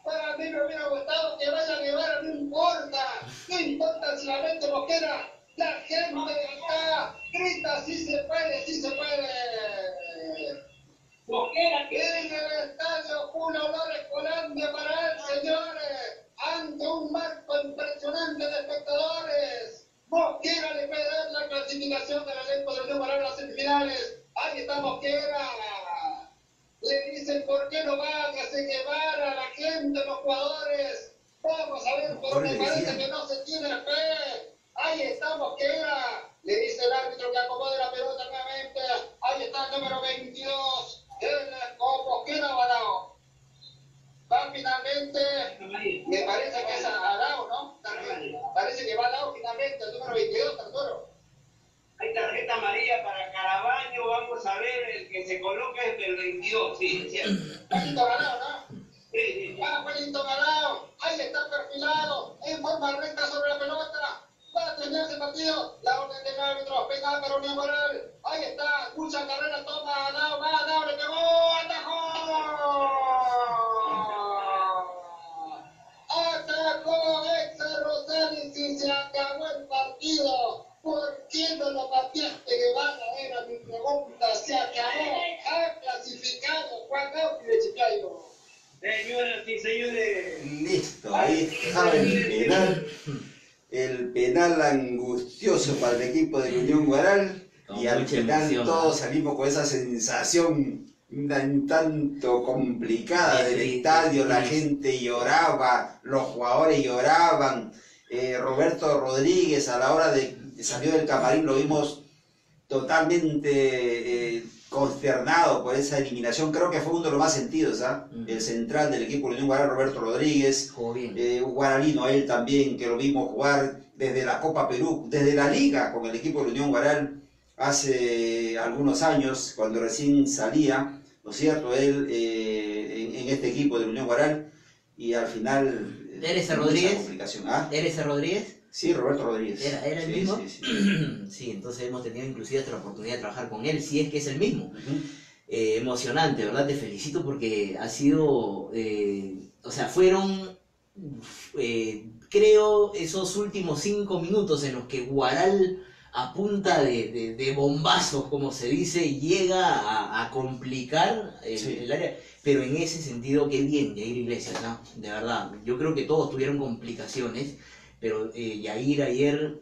[SPEAKER 4] Para mí me hubiera gustado que vaya a Guevara, no importa si la mente Mosquera. La gente acá grita, sí se puede, sí se puede.
[SPEAKER 3] Mosquera que
[SPEAKER 4] En el estadio Julio López Colandia para él, señores, ante un marco impresionante de espectadores. Mosquera le puede dar la clasificación del elenco de Unión Guaral a las semifinales. Ahí está Mosquera. Le dicen por qué no va, que se Guevara, la gente, los jugadores. Vamos a ver, pero me parece que no se tiene fe. Ahí está Mosquera. Le dice el árbitro que acomode la pelota nuevamente. Ahí está el número 22. Con Mosquera o Arao. Va finalmente. Me parece que es Arao, ¿no? Parece que va Arao finalmente, el número 22, Arturo.
[SPEAKER 3] hay tarjeta amarilla para Carabaño. Vamos a ver, el que se coloca es del 22, sí, es cierto.
[SPEAKER 4] Juanito Ganado, ¿no?
[SPEAKER 3] Sí.
[SPEAKER 4] Va Juanito Ganado. Ahí está perfilado. En forma recta sobre la pelota. Va a tener ese partido. La orden del árbitro. Penal para Unión Guaral. Ahí está. Mucha carrera. Toma. Ganado. Va. Ganado. Le pegó. Atajó. Atacó Héctor Rosales y se acabó el partido. ¿Por qué no lo pateaste, Guevara? Era mi pregunta. Se acabó. Ha clasificado Juan Gabriel Chiclayo.
[SPEAKER 3] Señoras y señores.
[SPEAKER 1] Listo, ahí está el penal angustioso para el equipo de Unión Guaral.
[SPEAKER 2] Con
[SPEAKER 1] Y al
[SPEAKER 2] mucha
[SPEAKER 1] final
[SPEAKER 2] emoción,
[SPEAKER 1] todos salimos con esa sensación un tanto complicada del
[SPEAKER 2] Triste,
[SPEAKER 1] estadio. La
[SPEAKER 2] triste.
[SPEAKER 1] gente lloraba, los jugadores lloraban. Roberto Rodríguez, a la hora de salió del camarín, lo vimos totalmente consternado por esa eliminación. Creo que fue uno de los más sentidos, ¿ah? El central del equipo de Unión Guaral, Roberto Rodríguez.
[SPEAKER 2] Jugó bien.
[SPEAKER 1] Guaralino, él también, que lo vimos jugar desde la Copa Perú, desde la Liga con el equipo de Unión Guaral hace algunos años, cuando recién salía, ¿no es cierto? Él en este equipo de Unión Guaral, y al final...
[SPEAKER 2] ¿Eres
[SPEAKER 1] mucha
[SPEAKER 2] Rodríguez?
[SPEAKER 1] complicación. ¿Ah?
[SPEAKER 2] ¿Eres Rodríguez?
[SPEAKER 1] Sí, Roberto Rodríguez.
[SPEAKER 2] ¿Era el
[SPEAKER 1] Sí,
[SPEAKER 2] mismo?
[SPEAKER 1] sí, sí.
[SPEAKER 2] Sí, entonces hemos tenido inclusive hasta la oportunidad de trabajar con él, si es que es el mismo.
[SPEAKER 1] Ujú.
[SPEAKER 2] Emocionante, ¿verdad? Te felicito porque ha sido, o sea, fueron, creo, esos últimos 5 minutos en los que Guaral, a punta de bombazos, como se dice, llega a complicar
[SPEAKER 1] Sí.
[SPEAKER 2] el área. Pero en ese sentido, qué bien, Yair Iglesias, ¿no? De verdad. Yo creo que todos tuvieron complicaciones, pero Yair ayer,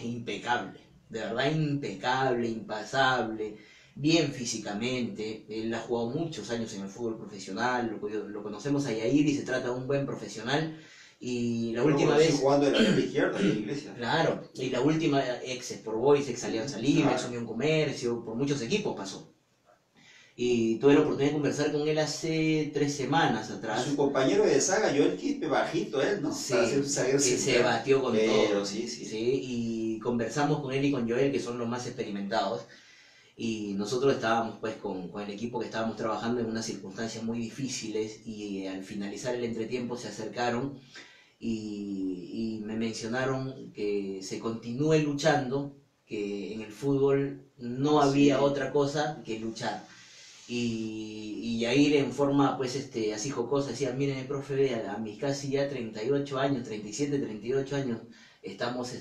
[SPEAKER 2] impecable. De verdad, impecable, impasable, bien físicamente. Él ha jugado muchos años en el fútbol profesional, lo conocemos a Yair y se trata de un buen profesional. Y la última
[SPEAKER 1] Luego, sí,
[SPEAKER 2] vez...
[SPEAKER 1] jugando de la izquierda, en la Iglesia.
[SPEAKER 2] Claro, y la última, ex Sport Boys, ex Alianza Libre,
[SPEAKER 1] Claro.
[SPEAKER 2] ex Unión Comercio, por muchos equipos pasó. Y tuve la oportunidad de conversar con él hace 3 semanas atrás.
[SPEAKER 1] Su compañero de saga, Joel Quispe, bajito él, ¿no?
[SPEAKER 2] Sí,
[SPEAKER 1] Para ser un zaguero
[SPEAKER 2] que se
[SPEAKER 1] central.
[SPEAKER 2] batió con
[SPEAKER 1] Pero,
[SPEAKER 2] todo.
[SPEAKER 1] sí, sí.
[SPEAKER 2] Sí, y conversamos con él y con Joel, que son los más experimentados. y nosotros estábamos pues con el equipo que estábamos trabajando en unas circunstancias muy difíciles y al finalizar el entretiempo se acercaron y me mencionaron que se continúe luchando, que en el fútbol no había otra cosa que luchar. Y Yair en forma pues así jocosa decía, miren profe, vea, a mis casi ya 38 años, 37, 38 años, estamos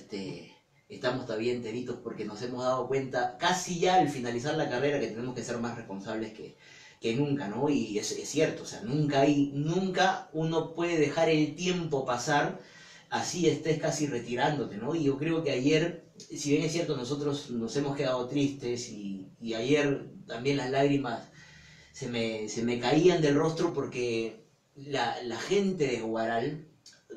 [SPEAKER 2] todavía enteritos porque nos hemos dado cuenta casi ya al finalizar la carrera que tenemos que ser más responsables que nunca, ¿no? Y es cierto, o sea, nunca uno puede dejar el tiempo pasar así estés casi retirándote, ¿no? Y yo creo que ayer, si bien es cierto, nosotros nos hemos quedado tristes y ayer también las lágrimas se me caían del rostro porque la gente de Huaral,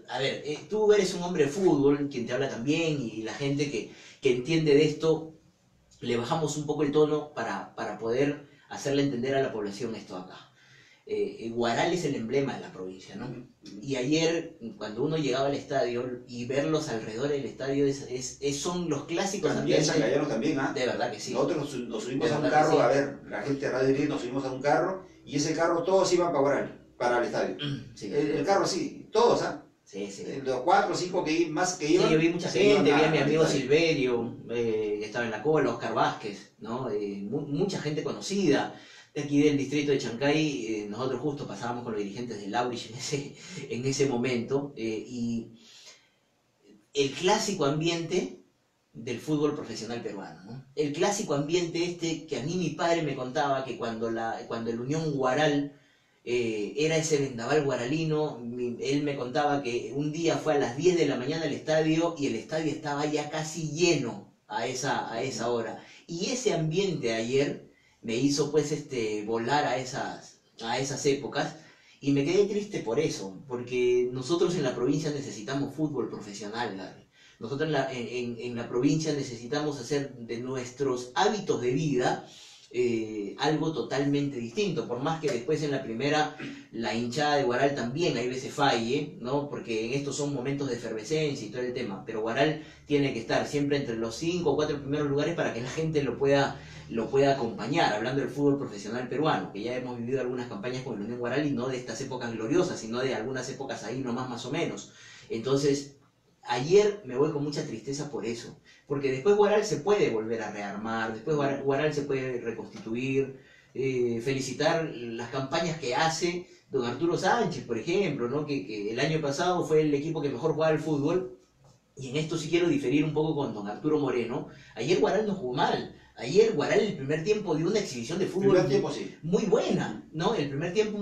[SPEAKER 2] a ver, tú eres un hombre de fútbol, quien te habla también, y la gente que entiende de esto, le bajamos un poco el tono para poder hacerle entender a la población esto acá. Huaral es el emblema de la provincia, ¿no? Y ayer, cuando uno llegaba al estadio y ver los alrededores del estadio, son los clásicos
[SPEAKER 1] también
[SPEAKER 2] ambientes.
[SPEAKER 1] San Gallano también, ¿ah?
[SPEAKER 2] De verdad que sí.
[SPEAKER 1] Nosotros nos subimos
[SPEAKER 2] De
[SPEAKER 1] a un
[SPEAKER 2] verdad que
[SPEAKER 1] carro,
[SPEAKER 2] sí.
[SPEAKER 1] a ver, la gente de Radio Iris nos subimos a un carro y ese carro todos iban para Huaral, para el estadio.
[SPEAKER 2] Sí,
[SPEAKER 1] El carro sí, todos, ¿ah?
[SPEAKER 2] sí, sí.
[SPEAKER 1] Los 4 o 5 que
[SPEAKER 2] Sí,
[SPEAKER 1] iban.
[SPEAKER 2] yo vi mucha
[SPEAKER 1] se
[SPEAKER 2] gente,
[SPEAKER 1] iban
[SPEAKER 2] vi a mi
[SPEAKER 1] al
[SPEAKER 2] amigo
[SPEAKER 1] estadio.
[SPEAKER 2] Silverio, que estaba en la cola, Oscar Vázquez, ¿no? Mucha gente conocida. De aquí del distrito de Chancay, nosotros justo pasábamos con los dirigentes del Aurich en ese momento, y el clásico ambiente del fútbol profesional peruano, ¿no? El clásico ambiente que a mí mi padre me contaba que cuando el Unión Huaral era ese vendaval guaralino, él me contaba que un día fue a las 10 de la mañana al estadio y el estadio estaba ya casi lleno a esa hora. Y ese ambiente ayer me hizo pues volar a esas épocas y me quedé triste por eso, porque nosotros en la provincia necesitamos fútbol profesional, Gary. Nosotros en la provincia necesitamos hacer de nuestros hábitos de vida algo totalmente distinto, por más que después en la primera la hinchada de Huaral también hay veces falle, ¿no? Porque en estos son momentos de efervescencia y todo el tema, pero Huaral tiene que estar siempre entre los 5 o 4 primeros lugares para que la gente lo pueda acompañar, hablando del fútbol profesional peruano, que ya hemos vivido algunas campañas con el Unión Huaral y no de estas épocas gloriosas, sino de algunas épocas ahí nomás más o menos. Entonces, ayer me voy con mucha tristeza por eso, porque después Huaral se puede volver a rearmar, después Huaral se puede reconstituir, felicitar las campañas que hace don Arturo Sánchez, por ejemplo, ¿no? que el año pasado fue el equipo que mejor jugaba al fútbol, y en esto sí quiero diferir un poco con don Arturo Moreno. Ayer Huaral no jugó mal. Ayer Huaral el primer tiempo dio una exhibición de fútbol
[SPEAKER 1] Sí.
[SPEAKER 2] muy buena, ¿no? El primer tiempo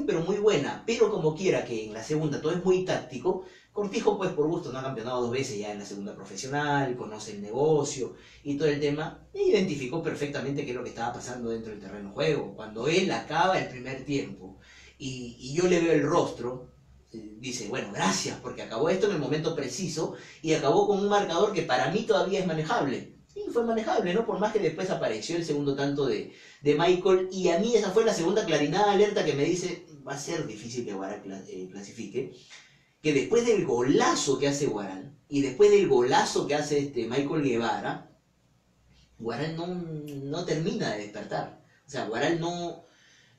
[SPEAKER 2] pero muy buena, pero como quiera que en la segunda todo es muy táctico. Cortijo pues por gusto no ha campeonado 2 veces ya en la segunda profesional, conoce el negocio y todo el tema, e identificó perfectamente qué es lo que estaba pasando dentro del terreno de juego. Cuando él acaba el primer tiempo y yo le veo el rostro, dice, bueno, gracias, porque acabó esto en el momento preciso y acabó con un marcador que para mí todavía es manejable. Sí, fue manejable, ¿no? Por más que después apareció el segundo tanto de Michael, y a mí esa fue la segunda clarinada alerta que me dice, va a ser difícil que Huaral clasifique, que después del golazo que hace Huaral, y después del golazo que hace Michael Guevara, Huaral no termina de despertar. O sea, Huaral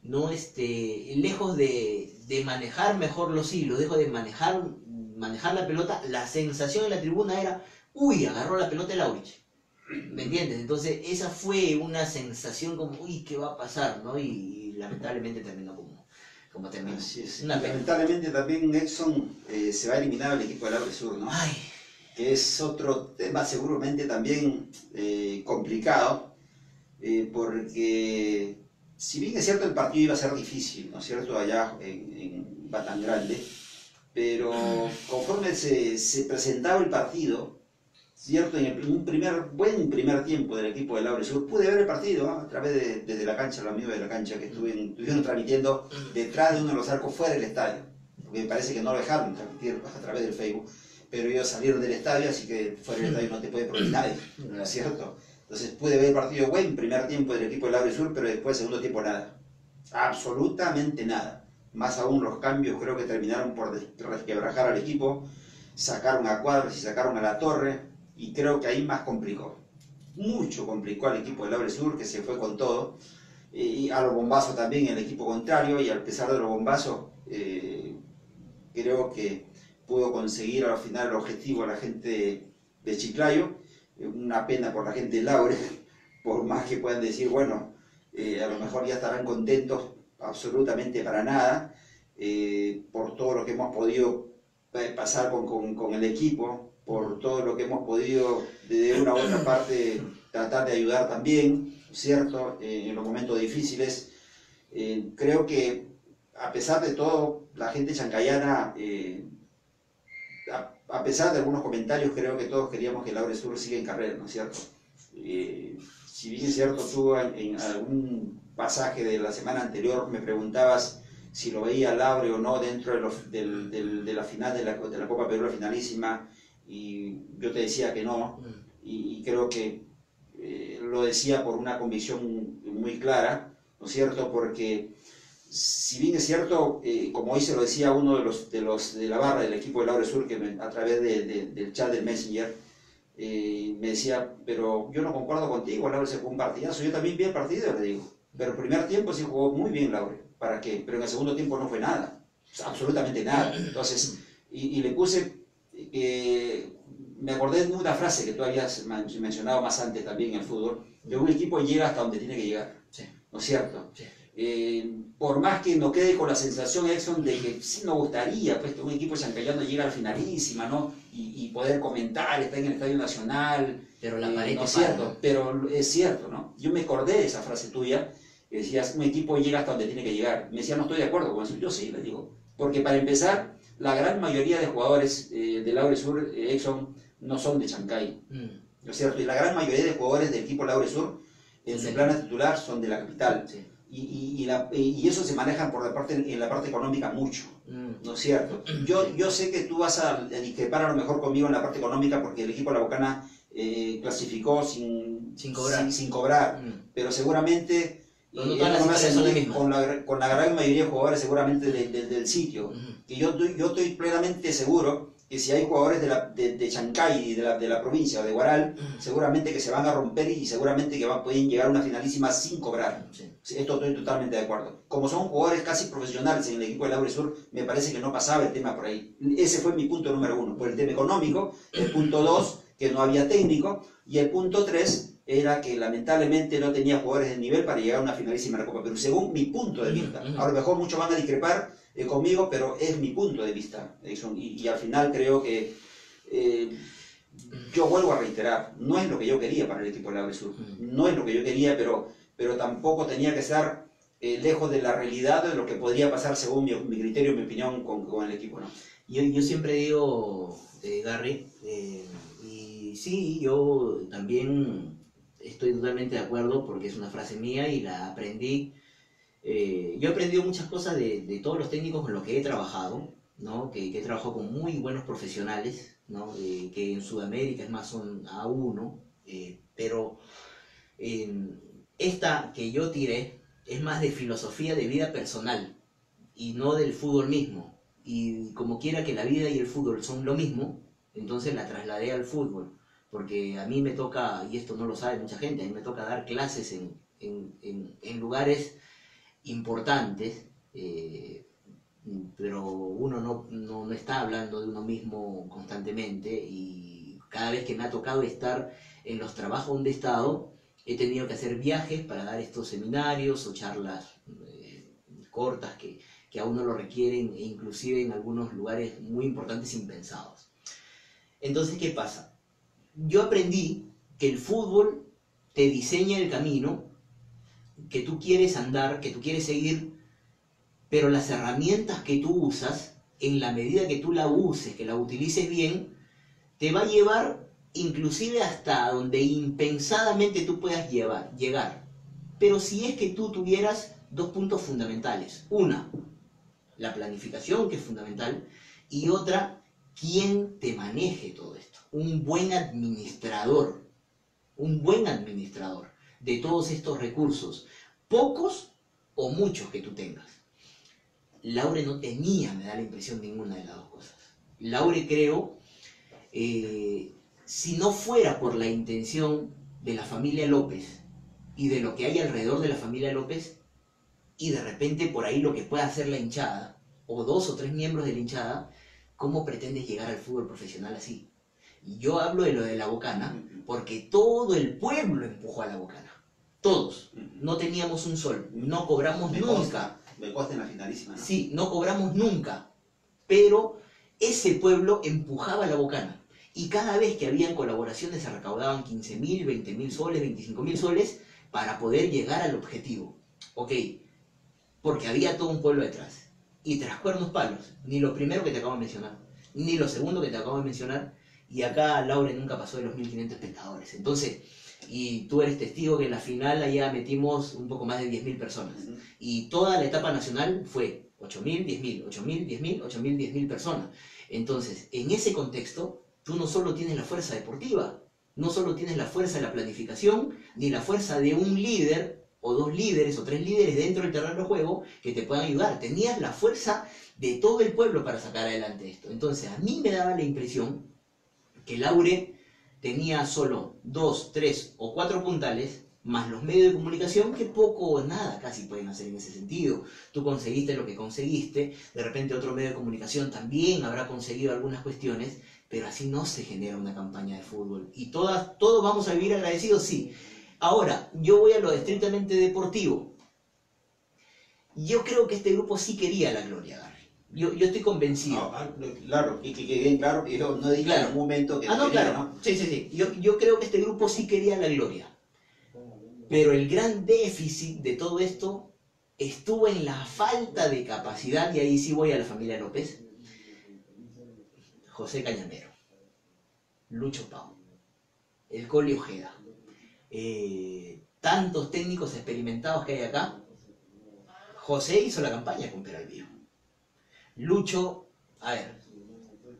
[SPEAKER 2] lejos de manejar mejor los hilos, lejos de manejar la pelota, la sensación en la tribuna era, uy, agarró la pelota el Aurich. ¿Me entiendes? Entonces esa fue una sensación como, uy, ¿qué va a pasar? ¿No? Y lamentablemente terminó como terminó.
[SPEAKER 1] Así es.
[SPEAKER 2] Una pena.
[SPEAKER 1] Lamentablemente también Edson se va a eliminar el equipo del Abre Sur, ¿no?
[SPEAKER 2] Ay,
[SPEAKER 1] Que es otro tema seguramente también complicado, porque si bien es cierto el partido iba a ser difícil, ¿no es cierto? Allá en Batán Grande, pero conforme se presentaba el partido, ¿cierto? En un buen primer tiempo del equipo del Abre Sur, pude ver el partido, ¿no? A través desde la cancha, los amigos de la cancha que estuvieron transmitiendo detrás de uno de los arcos fuera del estadio, porque me parece que no lo dejaron transmitir a través del Facebook, pero ellos salieron del estadio, así que fuera del estadio no te puede prohibir nadie, ¿no es cierto? Entonces pude ver el partido buen primer tiempo del equipo del Abre Sur, pero después segundo tiempo nada, absolutamente nada. Más aún los cambios creo que terminaron por resquebrajar al equipo, sacaron a Cuadros y sacaron a La Torre, y creo que ahí más complicó. mucho complicó al equipo de Laure Sur, que se fue con todo, y a los bombazos también el equipo contrario, y a pesar de los bombazos, creo que pudo conseguir al final el objetivo a la gente de Chiclayo. Una pena por la gente de Laure, por más que puedan decir, bueno, a lo mejor ya estarán contentos, absolutamente para nada, por todo lo que hemos podido pasar con el equipo, por todo lo que hemos podido de una u otra parte tratar de ayudar también, ¿cierto? En los momentos difíciles. Creo que a pesar de todo, la gente chancayana, a pesar de algunos comentarios, creo que todos queríamos que Laure Sur siga en carrera, ¿no es cierto? Si bien es cierto, tú en algún pasaje de la semana anterior me preguntabas si lo veía Laure o no dentro de la final de la Copa Perú, la finalísima, y yo te decía que no, y creo que lo decía por una convicción muy clara, ¿no es cierto? Porque si bien es cierto, como hoy se lo decía uno de la barra del equipo de Laure Sur, que a través del chat del Messenger, me decía, pero yo no concuerdo contigo, Laure se jugó un partidazo. Yo también vi el partido, le digo, pero el primer tiempo sí jugó muy bien Laure. ¿Para qué? Pero en el segundo tiempo no fue nada, o sea, absolutamente nada. Entonces, y le puse, me acordé de una frase que tú habías mencionado más antes también en el fútbol, que un equipo llega hasta donde tiene que llegar,
[SPEAKER 2] Sí.
[SPEAKER 1] ¿no es cierto?
[SPEAKER 2] Sí.
[SPEAKER 1] Por más que nos quede con la sensación, Exxon, de que sí nos gustaría pues, que un equipo chancayano llegue a la finalísima, ¿no? Y poder comentar, estar en el Estadio Nacional.
[SPEAKER 2] Pero la pared
[SPEAKER 1] no es
[SPEAKER 2] te para,
[SPEAKER 1] cierto,
[SPEAKER 2] ¿no?
[SPEAKER 1] pero es cierto, ¿no? Yo me acordé de esa frase tuya, que decías, un equipo llega hasta donde tiene que llegar. Me decía, no estoy de acuerdo con eso. Yo sí, le digo. Porque para empezar, la gran mayoría de jugadores de Laure Sur, Exxon, no son de Chancay, ¿no es cierto? Y la gran mayoría de jugadores del equipo Laure Sur, en su plana titular, son de la capital.
[SPEAKER 2] Sí.
[SPEAKER 1] Y eso se maneja en la parte económica mucho, ¿no es cierto? Yo sé que tú vas a discrepar a lo mejor conmigo en la parte económica porque el equipo de La Bocana clasificó sin cobrar, pero seguramente con la gran mayoría de jugadores seguramente del sitio, que yo estoy plenamente seguro que si hay jugadores de Chancay y de la provincia o de Huaral, seguramente que se van a romper y seguramente que pueden llegar a una finalísima sin cobrar.
[SPEAKER 2] Sí.
[SPEAKER 1] Esto estoy totalmente de acuerdo. Como son jugadores casi profesionales en el equipo de Laure Sur, me parece que no pasaba el tema por ahí. Ese fue mi punto número 1, por el tema económico. El punto 2, que no había técnico. Y el punto 3 era que lamentablemente no tenía jugadores de nivel para llegar a una finalísima de la Copa Perú, según mi punto de vista. A lo mejor muchos van a discrepar conmigo, pero es mi punto de vista, Edson. Y al final creo que yo vuelvo a reiterar, no es lo que yo quería para el equipo de Laure Sur, no es lo que yo quería, pero tampoco tenía que estar lejos de la realidad de lo que podría pasar según mi criterio, mi opinión con el equipo, ¿no?
[SPEAKER 2] Yo siempre digo, Garry, y sí, yo también estoy totalmente de acuerdo porque es una frase mía y la aprendí. Yo he aprendido muchas cosas de todos los técnicos con los que he trabajado, ¿no? Que he trabajado con muy buenos profesionales, ¿no? Que en Sudamérica es más son A1, pero esta que yo tiré es más de filosofía de vida personal y no del fútbol mismo. Y como quiera que la vida y el fútbol son lo mismo, entonces la trasladé al fútbol. Porque a mí me toca, y esto no lo sabe mucha gente, a mí me toca dar clases en lugares importantes, pero uno no está hablando de uno mismo constantemente y cada vez que me ha tocado estar en los trabajos donde he estado, he tenido que hacer viajes para dar estos seminarios o charlas cortas que a uno lo requieren e inclusive en algunos lugares muy importantes impensados. Entonces, ¿qué pasa? Yo aprendí que el fútbol te diseña el camino que tú quieres andar, que tú quieres seguir, pero las herramientas que tú usas, en la medida que tú la uses, que la utilices bien, te va a llevar inclusive hasta donde impensadamente tú puedas llegar. Pero si es que tú tuvieras 2 puntos fundamentales. Una, la planificación, que es fundamental, y otra, quién te maneje todo esto. Un buen administrador de todos estos recursos, pocos o muchos que tú tengas. Laure no tenía, me da la impresión, ninguna de las dos cosas. Laure, creo, si no fuera por la intención de la familia López y de lo que hay alrededor de la familia López, y de repente por ahí lo que pueda hacer la hinchada, o 2 o 3 miembros de la hinchada, ¿cómo pretendes llegar al fútbol profesional así? Y yo hablo de lo de la Bocana, porque todo el pueblo empujó a la Bocana. Todos. No teníamos un sol, no cobramos nunca.
[SPEAKER 1] Me consta en la finalísima, ¿no?
[SPEAKER 2] Sí, no cobramos nunca. Pero ese pueblo empujaba a la Bocana. Y cada vez que habían colaboraciones se recaudaban 15.000, 20.000 soles, 25.000 soles para poder llegar al objetivo. Ok, porque había todo un pueblo detrás. Y tras cuernos palos, ni lo primero que te acabo de mencionar, ni lo segundo que te acabo de mencionar, y acá Laure nunca pasó de los 1.500 espectadores. Entonces, y tú eres testigo que en la final allá metimos un poco más de 10.000 personas. Y toda la etapa nacional fue 8.000, 10.000, 8.000, 10.000, 8.000, 10.000 personas. Entonces, en ese contexto, tú no solo tienes la fuerza deportiva, no solo tienes la fuerza de la planificación, ni la fuerza de un líder, o 2 líderes, o 3 líderes dentro del terreno de juego que te puedan ayudar. Tenías la fuerza de todo el pueblo para sacar adelante esto. Entonces, a mí me daba la impresión que Laure tenía solo 2, 3 o 4 puntales, más los medios de comunicación, que poco o nada casi pueden hacer en ese sentido. Tú conseguiste lo que conseguiste, de repente otro medio de comunicación también habrá conseguido algunas cuestiones, pero así no se genera una campaña de fútbol. Y todos vamos a vivir agradecidos, sí. Ahora, yo voy a lo estrictamente deportivo. Yo creo que este grupo sí quería la gloria, Gary. Yo estoy convencido.
[SPEAKER 1] Claro, y que quede bien claro que yo no he dicho en algún momento que
[SPEAKER 2] no,
[SPEAKER 1] quería,
[SPEAKER 2] claro.
[SPEAKER 1] ¿no?
[SPEAKER 2] Sí. Yo creo que este grupo sí quería la gloria. Pero el gran déficit de todo esto estuvo en la falta de capacidad, y ahí sí voy a la familia López. José Cañamero, Lucho Pau, el Coli Ojeda, tantos técnicos experimentados que hay acá. José hizo la campaña con Peralvillo. Lucho, a ver,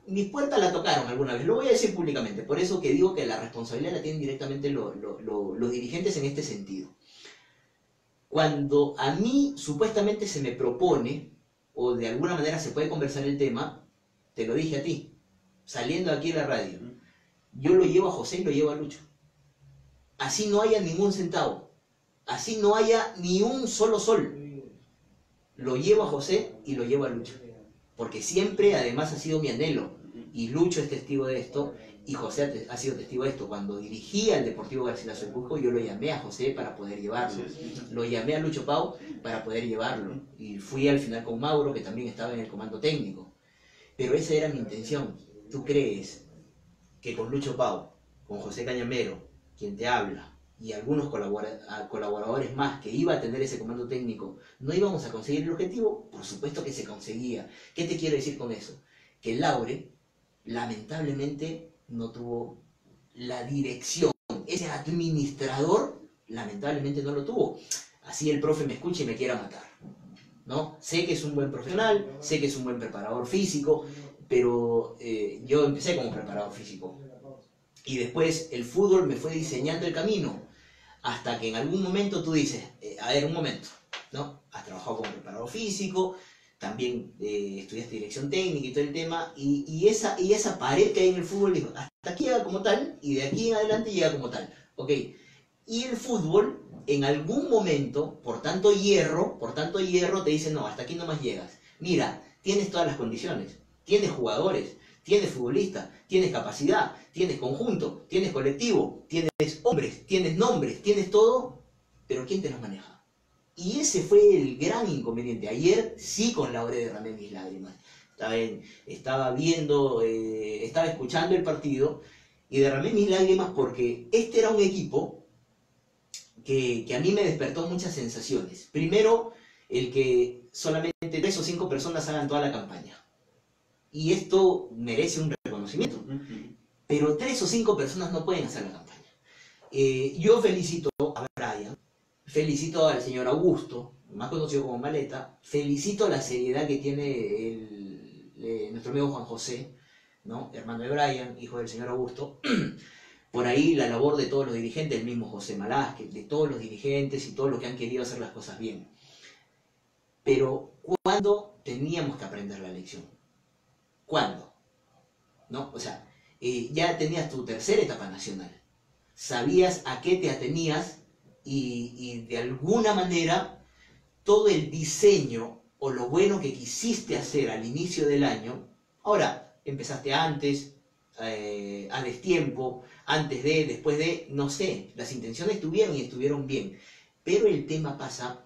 [SPEAKER 2] mis puertas la tocaron alguna vez, lo voy a decir públicamente, por eso que digo que la responsabilidad la tienen directamente los dirigentes en este sentido. Cuando a mí supuestamente se me propone, o de alguna manera se puede conversar el tema, te lo dije a ti, saliendo aquí de la radio, yo lo llevo a José y lo llevo a Lucho. Así no haya ningún centavo, así no haya ni un solo sol, lo llevo a José y lo llevo a Lucho. Porque siempre además ha sido mi anhelo, y Lucho es testigo de esto, y José ha sido testigo de esto. Cuando dirigía el Deportivo Garcilaso de Cusco, yo lo llamé a José para poder llevarlo, lo llamé a Lucho Pau para poder llevarlo, y fui al final con Mauro, que también estaba en el comando técnico. Pero esa era mi intención. ¿Tú crees que con Lucho Pau, con José Cañamero, quien te habla, y algunos colaboradores más que iba a tener ese comando técnico, no íbamos a conseguir el objetivo? Por supuesto que se conseguía. ¿Qué te quiero decir con eso? Que Laure, lamentablemente, no tuvo la dirección. Ese administrador, lamentablemente, no lo tuvo. Así el profe me escucha y me quiera matar, ¿no? Sé que es un buen profesional, sé que es un buen preparador físico, pero yo empecé como preparador físico. Y después el fútbol me fue diseñando el camino, hasta que en algún momento tú dices, a ver, un momento, ¿no? Has trabajado como preparador físico, también estudiaste dirección técnica y todo el tema, y esa pared que hay en el fútbol, dijo, hasta aquí llega como tal, y de aquí en adelante llega como tal. Ok, y el fútbol, en algún momento, por tanto hierro, te dice, no, hasta aquí nomás llegas. Mira, tienes todas las condiciones, tienes jugadores, tienes futbolistas, tienes capacidad, tienes conjunto, tienes colectivo, tienes hombres, tienes nombres, tienes todo, pero ¿quién te los maneja? Y ese fue el gran inconveniente. Ayer sí con Laure derramé mis lágrimas. Estaba escuchando el partido y derramé mis lágrimas porque este era un equipo que a mí me despertó muchas sensaciones. Primero, el que solamente 3 o 5 personas hagan toda la campaña. Y esto merece un reconocimiento. Pero 3 o 5 personas no pueden hacer la campaña. Yo felicito a Brian, felicito al señor Augusto, más conocido como Maleta, felicito la seriedad que tiene nuestro amigo Juan José, ¿no? Hermano de Brian, hijo del señor Augusto. Por ahí la labor de todos los dirigentes, el mismo José Malásquez, de todos los dirigentes y todos los que han querido hacer las cosas bien. Pero ¿cuándo teníamos que aprender la lección? ¿Cuándo? ¿No? O sea, ya tenías tu tercera etapa nacional. sabías a qué te atenías y de alguna manera todo el diseño o lo bueno que quisiste hacer al inicio del año, ahora empezaste antes, a destiempo, antes de, después de, no sé, las intenciones estuvieron y estuvieron bien, pero el tema pasa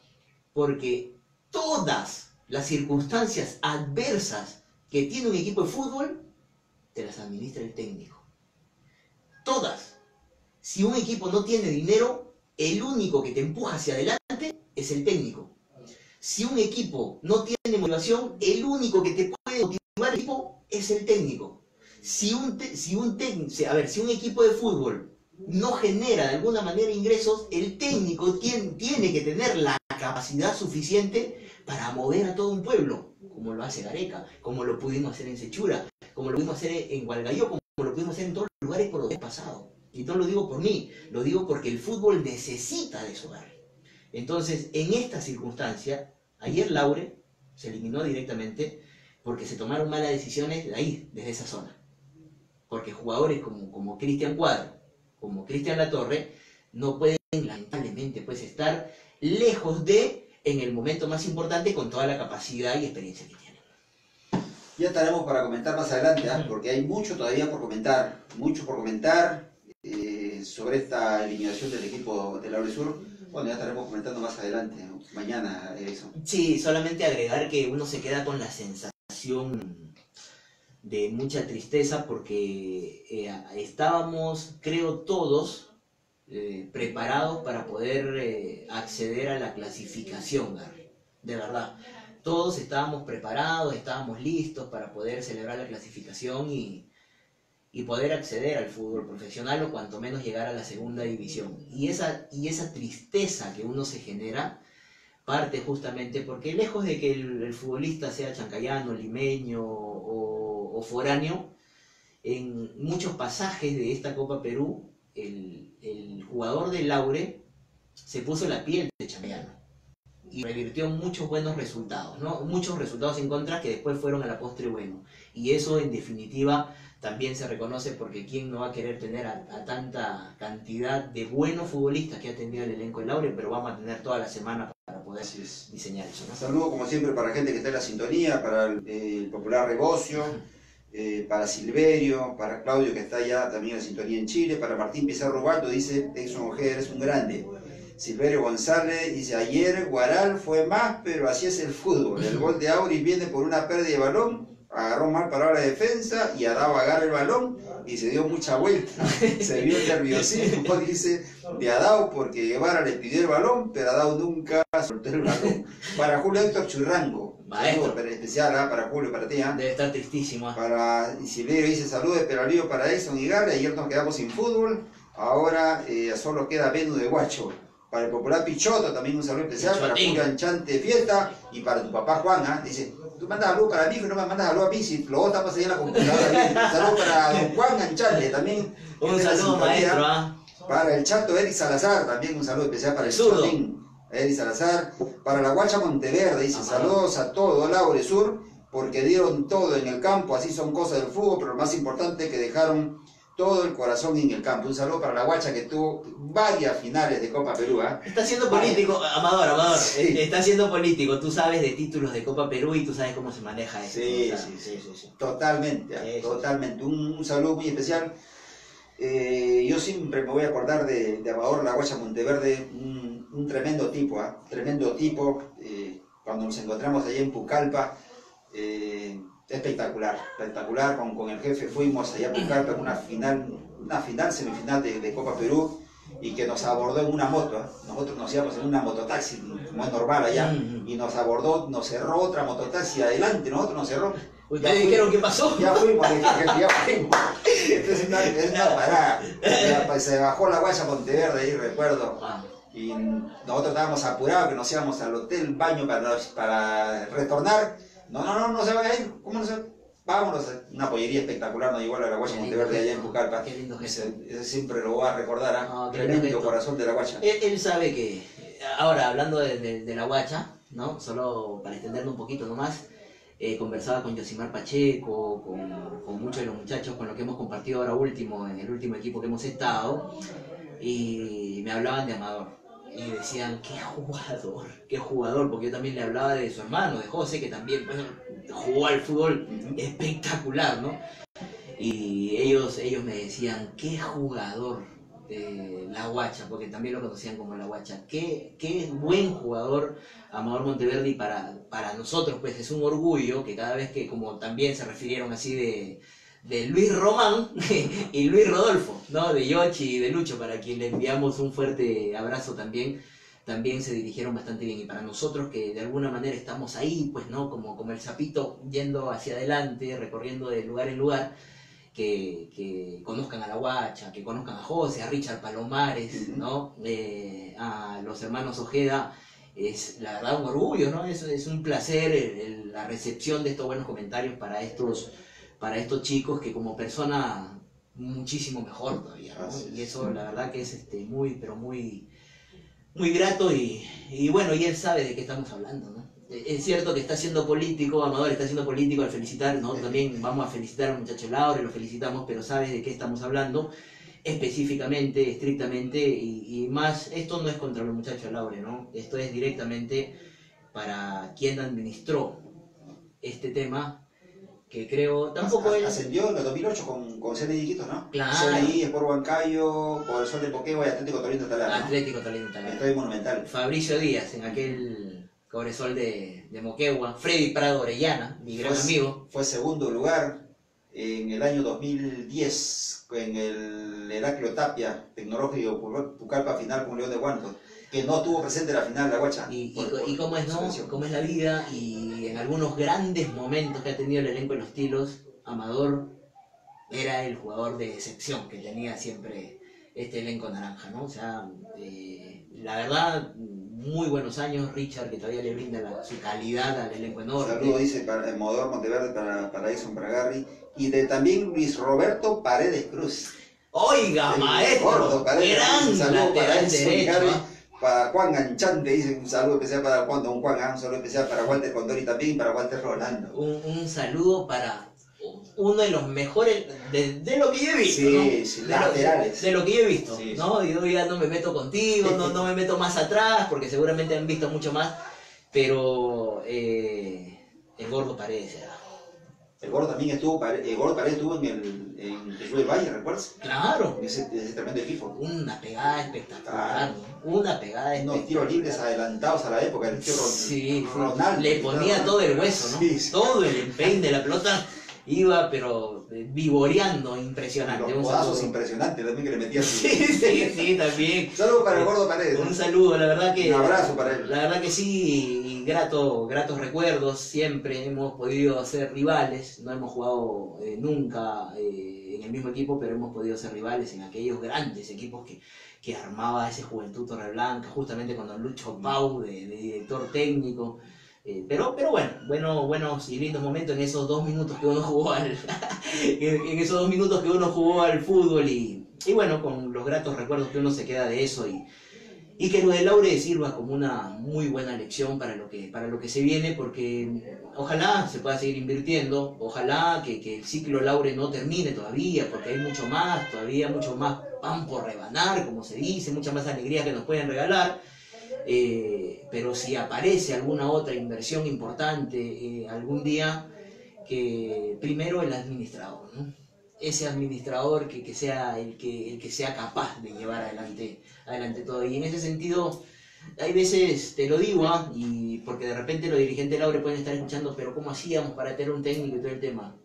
[SPEAKER 2] porque todas las circunstancias adversas que tiene un equipo de fútbol, te las administra el técnico. Todas. Si un equipo no tiene dinero, el único que te empuja hacia adelante es el técnico. Si un equipo no tiene motivación, el único que te puede motivar el equipo es el técnico. Si un equipo de fútbol no genera de alguna manera ingresos, el técnico tiene que tener la capacidad suficiente para mover a todo un pueblo, como lo hace Gareca, como lo pudimos hacer en Sechura, como lo pudimos hacer en Hualgayo, como lo pudimos hacer en todos los lugares por donde he pasado. Y no lo digo por mí, lo digo porque el fútbol necesita de eso, Gary. Entonces, en esta circunstancia, ayer Laure se eliminó directamente porque se tomaron malas decisiones de ahí, desde esa zona. Porque jugadores como Cristian Cuadro, como Cristian Latorre, no pueden lamentablemente pues, estar lejos de, en el momento más importante, con toda la capacidad y experiencia que tienen.
[SPEAKER 1] Ya estaremos para comentar más adelante, porque hay mucho todavía por comentar, sobre esta eliminación del equipo de Laure Sur. Bueno, ya estaremos comentando más adelante, ¿no? Mañana eso.
[SPEAKER 2] Sí, solamente agregar que uno se queda con la sensación de mucha tristeza porque estábamos, creo todos, preparados para poder acceder a la clasificación, Gary. De verdad. Todos estábamos preparados, estábamos listos para poder celebrar la clasificación y poder acceder al fútbol profesional o cuanto menos llegar a la segunda división. Y esa tristeza que uno se genera parte justamente porque lejos de que el futbolista sea chancayano, limeño o foráneo, en muchos pasajes de esta Copa Perú, el jugador de Laure se puso la piel de chancayano y revirtió muchos buenos resultados, ¿no? Muchos resultados en contra que después fueron a la postre bueno. Y eso en definitiva también se reconoce porque quién no va a querer tener a tanta cantidad de buenos futbolistas que ha tenido el elenco de Laure, pero vamos a tener toda la semana para poder diseñar eso, ¿no?
[SPEAKER 1] Saludos como siempre para la gente que está en la sintonía, para el popular Rebocio, para Silverio, para Claudio que está allá también en la sintonía en Chile, para Martín Pizarro Ubaldo, dice Exxon Ojeda, eres un grande. Silverio González dice, ayer Guaral fue más, pero así es el fútbol. El gol de Auris viene por una pérdida de balón, agarró mal para la defensa y Adao agarra el balón y se dio mucha vuelta. Se vio el nerviosismo, dice, de Adao, porque Guevara le pidió el balón, pero Adao nunca soltó el balón. Para Julio Héctor Churrango, saludos pero especial para Julio, para ti.
[SPEAKER 2] Debe estar tristísimo.
[SPEAKER 1] Para Silverio dice, saludos pero alivio para Exxon y Gary, ayer nos quedamos sin fútbol, ahora solo queda Venus de Guacho. Para el popular Pichoto también un saludo especial,
[SPEAKER 2] Pichotín.
[SPEAKER 1] para Julio Anchante Fiesta y para tu papá Juan, dice, tú mandas saludos para mí, pero no me mandas saludos a mí, si luego estamos ahí en la computadora. Saludos para don Juan Anchante también.
[SPEAKER 2] Un saludo maestro.
[SPEAKER 1] Para el chato Eric Salazar, también un saludo especial para el Pichotín. Eric Salazar. Para la Guacha Monteverde, dice, saludos a todo Laure Sur, porque dieron todo en el campo, así son cosas del fútbol, pero lo más importante es que dejaron todo el corazón en el campo. Un saludo para la Guacha que tuvo varias finales de Copa Perú.
[SPEAKER 2] Está siendo político, Amador.
[SPEAKER 1] Sí.
[SPEAKER 2] Está siendo político. Tú sabes de títulos de Copa Perú y tú sabes cómo se maneja eso.
[SPEAKER 1] Sí. Totalmente, totalmente. Un saludo muy especial. Yo siempre me voy a acordar de Amador La Guacha Monteverde, un tremendo tipo, tremendo tipo. Cuando nos encontramos allá en Pucallpa, espectacular, con el jefe fuimos allá a Pucallpa en una semifinal de Copa Perú y que nos abordó en una moto. Nosotros nos íbamos en una mototaxi, como es normal allá, y nos abordó, nos cerró otra mototaxi adelante, nosotros nos cerró.
[SPEAKER 2] ¿Ustedes dijeron qué pasó?
[SPEAKER 1] Ya fuimos. Entonces es una parada. Ya, se bajó la Guacha Monteverde ahí, recuerdo. Y nosotros estábamos apurados, que nos íbamos al hotel, baño para retornar. No se van a ir. ¿Cómo no se van? Vámonos. Una pollería espectacular nos llevó a la Guacha Monteverde allá en Pucallpa.
[SPEAKER 2] Qué lindo gesto.
[SPEAKER 1] Ese siempre lo voy a recordar, tremendo corazón de la Guacha.
[SPEAKER 2] Él sabe que, ahora hablando de la Guacha, ¿no? Solo para extenderlo un poquito nomás, conversaba con Yosimar Pacheco, con muchos de los muchachos con los que hemos compartido ahora último, en el último equipo que hemos estado, y me hablaban de Amador. Y decían, qué jugador, porque yo también le hablaba de su hermano, de José, que también pues, jugó al fútbol espectacular, ¿no? Y ellos me decían, qué jugador, La Guacha, porque también lo conocían como La Guacha, qué buen jugador Amador Monteverdi para nosotros, pues es un orgullo que cada vez que, como también se refirieron así de Luis Román y Luis Rodolfo, ¿no? De Yochi y de Lucho, para quien le enviamos un fuerte abrazo también se dirigieron bastante bien. Y para nosotros que de alguna manera estamos ahí, pues, ¿no? Como el sapito yendo hacia adelante, recorriendo de lugar en lugar, que conozcan a La Guacha, que conozcan a José, a Richard Palomares, ¿no? A los hermanos Ojeda, es la verdad un orgullo, ¿no? Es un placer la recepción de estos buenos comentarios para estos chicos que como persona muchísimo mejor todavía, ¿no? Y eso la verdad que es muy, pero muy, muy grato y bueno, y él sabe de qué estamos hablando, ¿no? Es cierto que está siendo político, Amador está siendo político al felicitar, ¿no? También vamos a felicitar al muchacho Laure, lo felicitamos, pero sabes de qué estamos hablando específicamente, estrictamente, y más, esto no es contra el muchacho Laure, ¿no? Esto es directamente para quien administró este tema, que creo, tampoco él...
[SPEAKER 1] Ascendió en el 2008 con CNI Iquitos, ¿no?
[SPEAKER 2] Claro.
[SPEAKER 1] CNI, Sport Huancayo, por el Sol de Moquegua y Atlético Torino Talán, ¿no?
[SPEAKER 2] Atlético Torino Talán.
[SPEAKER 1] Estadio Monumental.
[SPEAKER 2] Fabricio Díaz, en aquel Cobresol de Moquegua. Freddy Prado Orellana, mi gran amigo.
[SPEAKER 1] Fue segundo lugar en el año 2010 en el Heraclio Tapia, Tecnológico Pucallpa final con León de Guantos, que no tuvo presente la final de La Guacha.
[SPEAKER 2] Y cómo es, ¿no? Cómo es la vida, y en algunos grandes momentos que ha tenido el elenco de los Tilos, Amador era el jugador de excepción que tenía siempre este elenco naranja, ¿no? O sea, la verdad, muy buenos años. Richard, que todavía le brinda su calidad al elenco enorme.
[SPEAKER 1] Saludo, dice, para Amador Monteverde, para Edson Bragarri, y también Luis Roberto Paredes Cruz.
[SPEAKER 2] Oiga, maestro, gran lateral derecho.
[SPEAKER 1] Para Juan Ganchante, dice, un saludo especial para Juan, don Juan, un saludo especial para Walter Condori también, y para Walter Rolando.
[SPEAKER 2] Un saludo para uno de los mejores, de lo que yo he visto,
[SPEAKER 1] sí,
[SPEAKER 2] ¿no?
[SPEAKER 1] Sí, laterales.
[SPEAKER 2] De lo que yo he visto,
[SPEAKER 1] sí,
[SPEAKER 2] ¿no? Yo ya no me meto contigo, no me meto más atrás, porque seguramente han visto mucho más, pero el Gordo Paredes era...
[SPEAKER 1] El Gordo también estuvo, el Gordo Paredes estuvo en Jesús del Valle, ¿recuerdas?
[SPEAKER 2] Claro.
[SPEAKER 1] Ese tremendo equipo.
[SPEAKER 2] Una pegada espectacular, ¿no? Una pegada espectacular.
[SPEAKER 1] Unos tiros libres adelantados a la época, el tío Ronaldo.
[SPEAKER 2] Le ponía todo el hueso, ¿no? Sí. Todo el empeine de la pelota iba, pero vivoreando, impresionante.
[SPEAKER 1] Los codazos impresionantes también que le metía.
[SPEAKER 2] Sí, también.
[SPEAKER 1] Saludos para el Gordo Paredes.
[SPEAKER 2] Un saludo, la verdad que...
[SPEAKER 1] Un abrazo para él.
[SPEAKER 2] La verdad que sí, y gratos recuerdos. Siempre hemos podido ser rivales, no hemos jugado nunca en el mismo equipo, pero hemos podido ser rivales en aquellos grandes equipos que armaba ese Juventud Torreblanca, justamente con don Lucho Pau de director técnico. Pero bueno, buenos y lindos momentos en esos 2 minutos que uno jugó en esos 2 minutos que uno jugó al fútbol, y bueno, con los gratos recuerdos que uno se queda de eso, y que lo de Laure sirva como una muy buena lección para lo que se viene, porque ojalá se pueda seguir invirtiendo, ojalá que el ciclo Laure no termine todavía, porque hay todavía mucho más pan por rebanar, como se dice, mucha más alegría que nos pueden regalar. Pero si aparece alguna otra inversión importante algún día, que primero el administrador, ¿no? Ese administrador que sea el que sea capaz de llevar adelante todo. Y en ese sentido, hay veces, te lo digo, y porque de repente los dirigentes de Laure pueden estar escuchando, pero ¿cómo hacíamos para tener un técnico y todo el tema?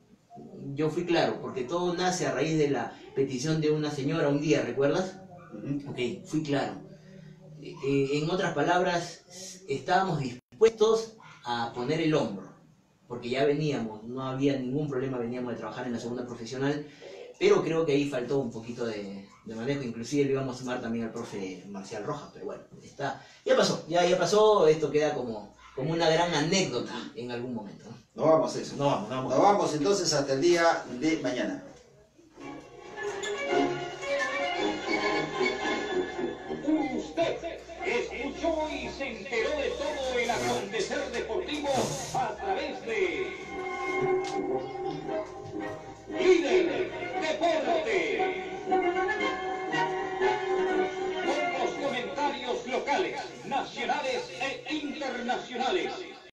[SPEAKER 2] Yo fui claro, porque todo nace a raíz de la petición de una señora un día, ¿recuerdas? Ok, fui claro. En otras palabras, estábamos dispuestos a poner el hombro, porque ya veníamos, no había ningún problema, veníamos de trabajar en la segunda profesional, pero creo que ahí faltó un poquito de manejo. Inclusive le íbamos a sumar también al profe Marcial Rojas, pero bueno, ya pasó, esto queda como una gran anécdota en algún momento, ¿no?
[SPEAKER 1] No vamos a eso.
[SPEAKER 2] No vamos.
[SPEAKER 1] Nos vamos entonces hasta el día de mañana.
[SPEAKER 5] Usted escuchó y se enteró de todo el acontecer deportivo a través de Líder Deporte. nacionales e internacionales.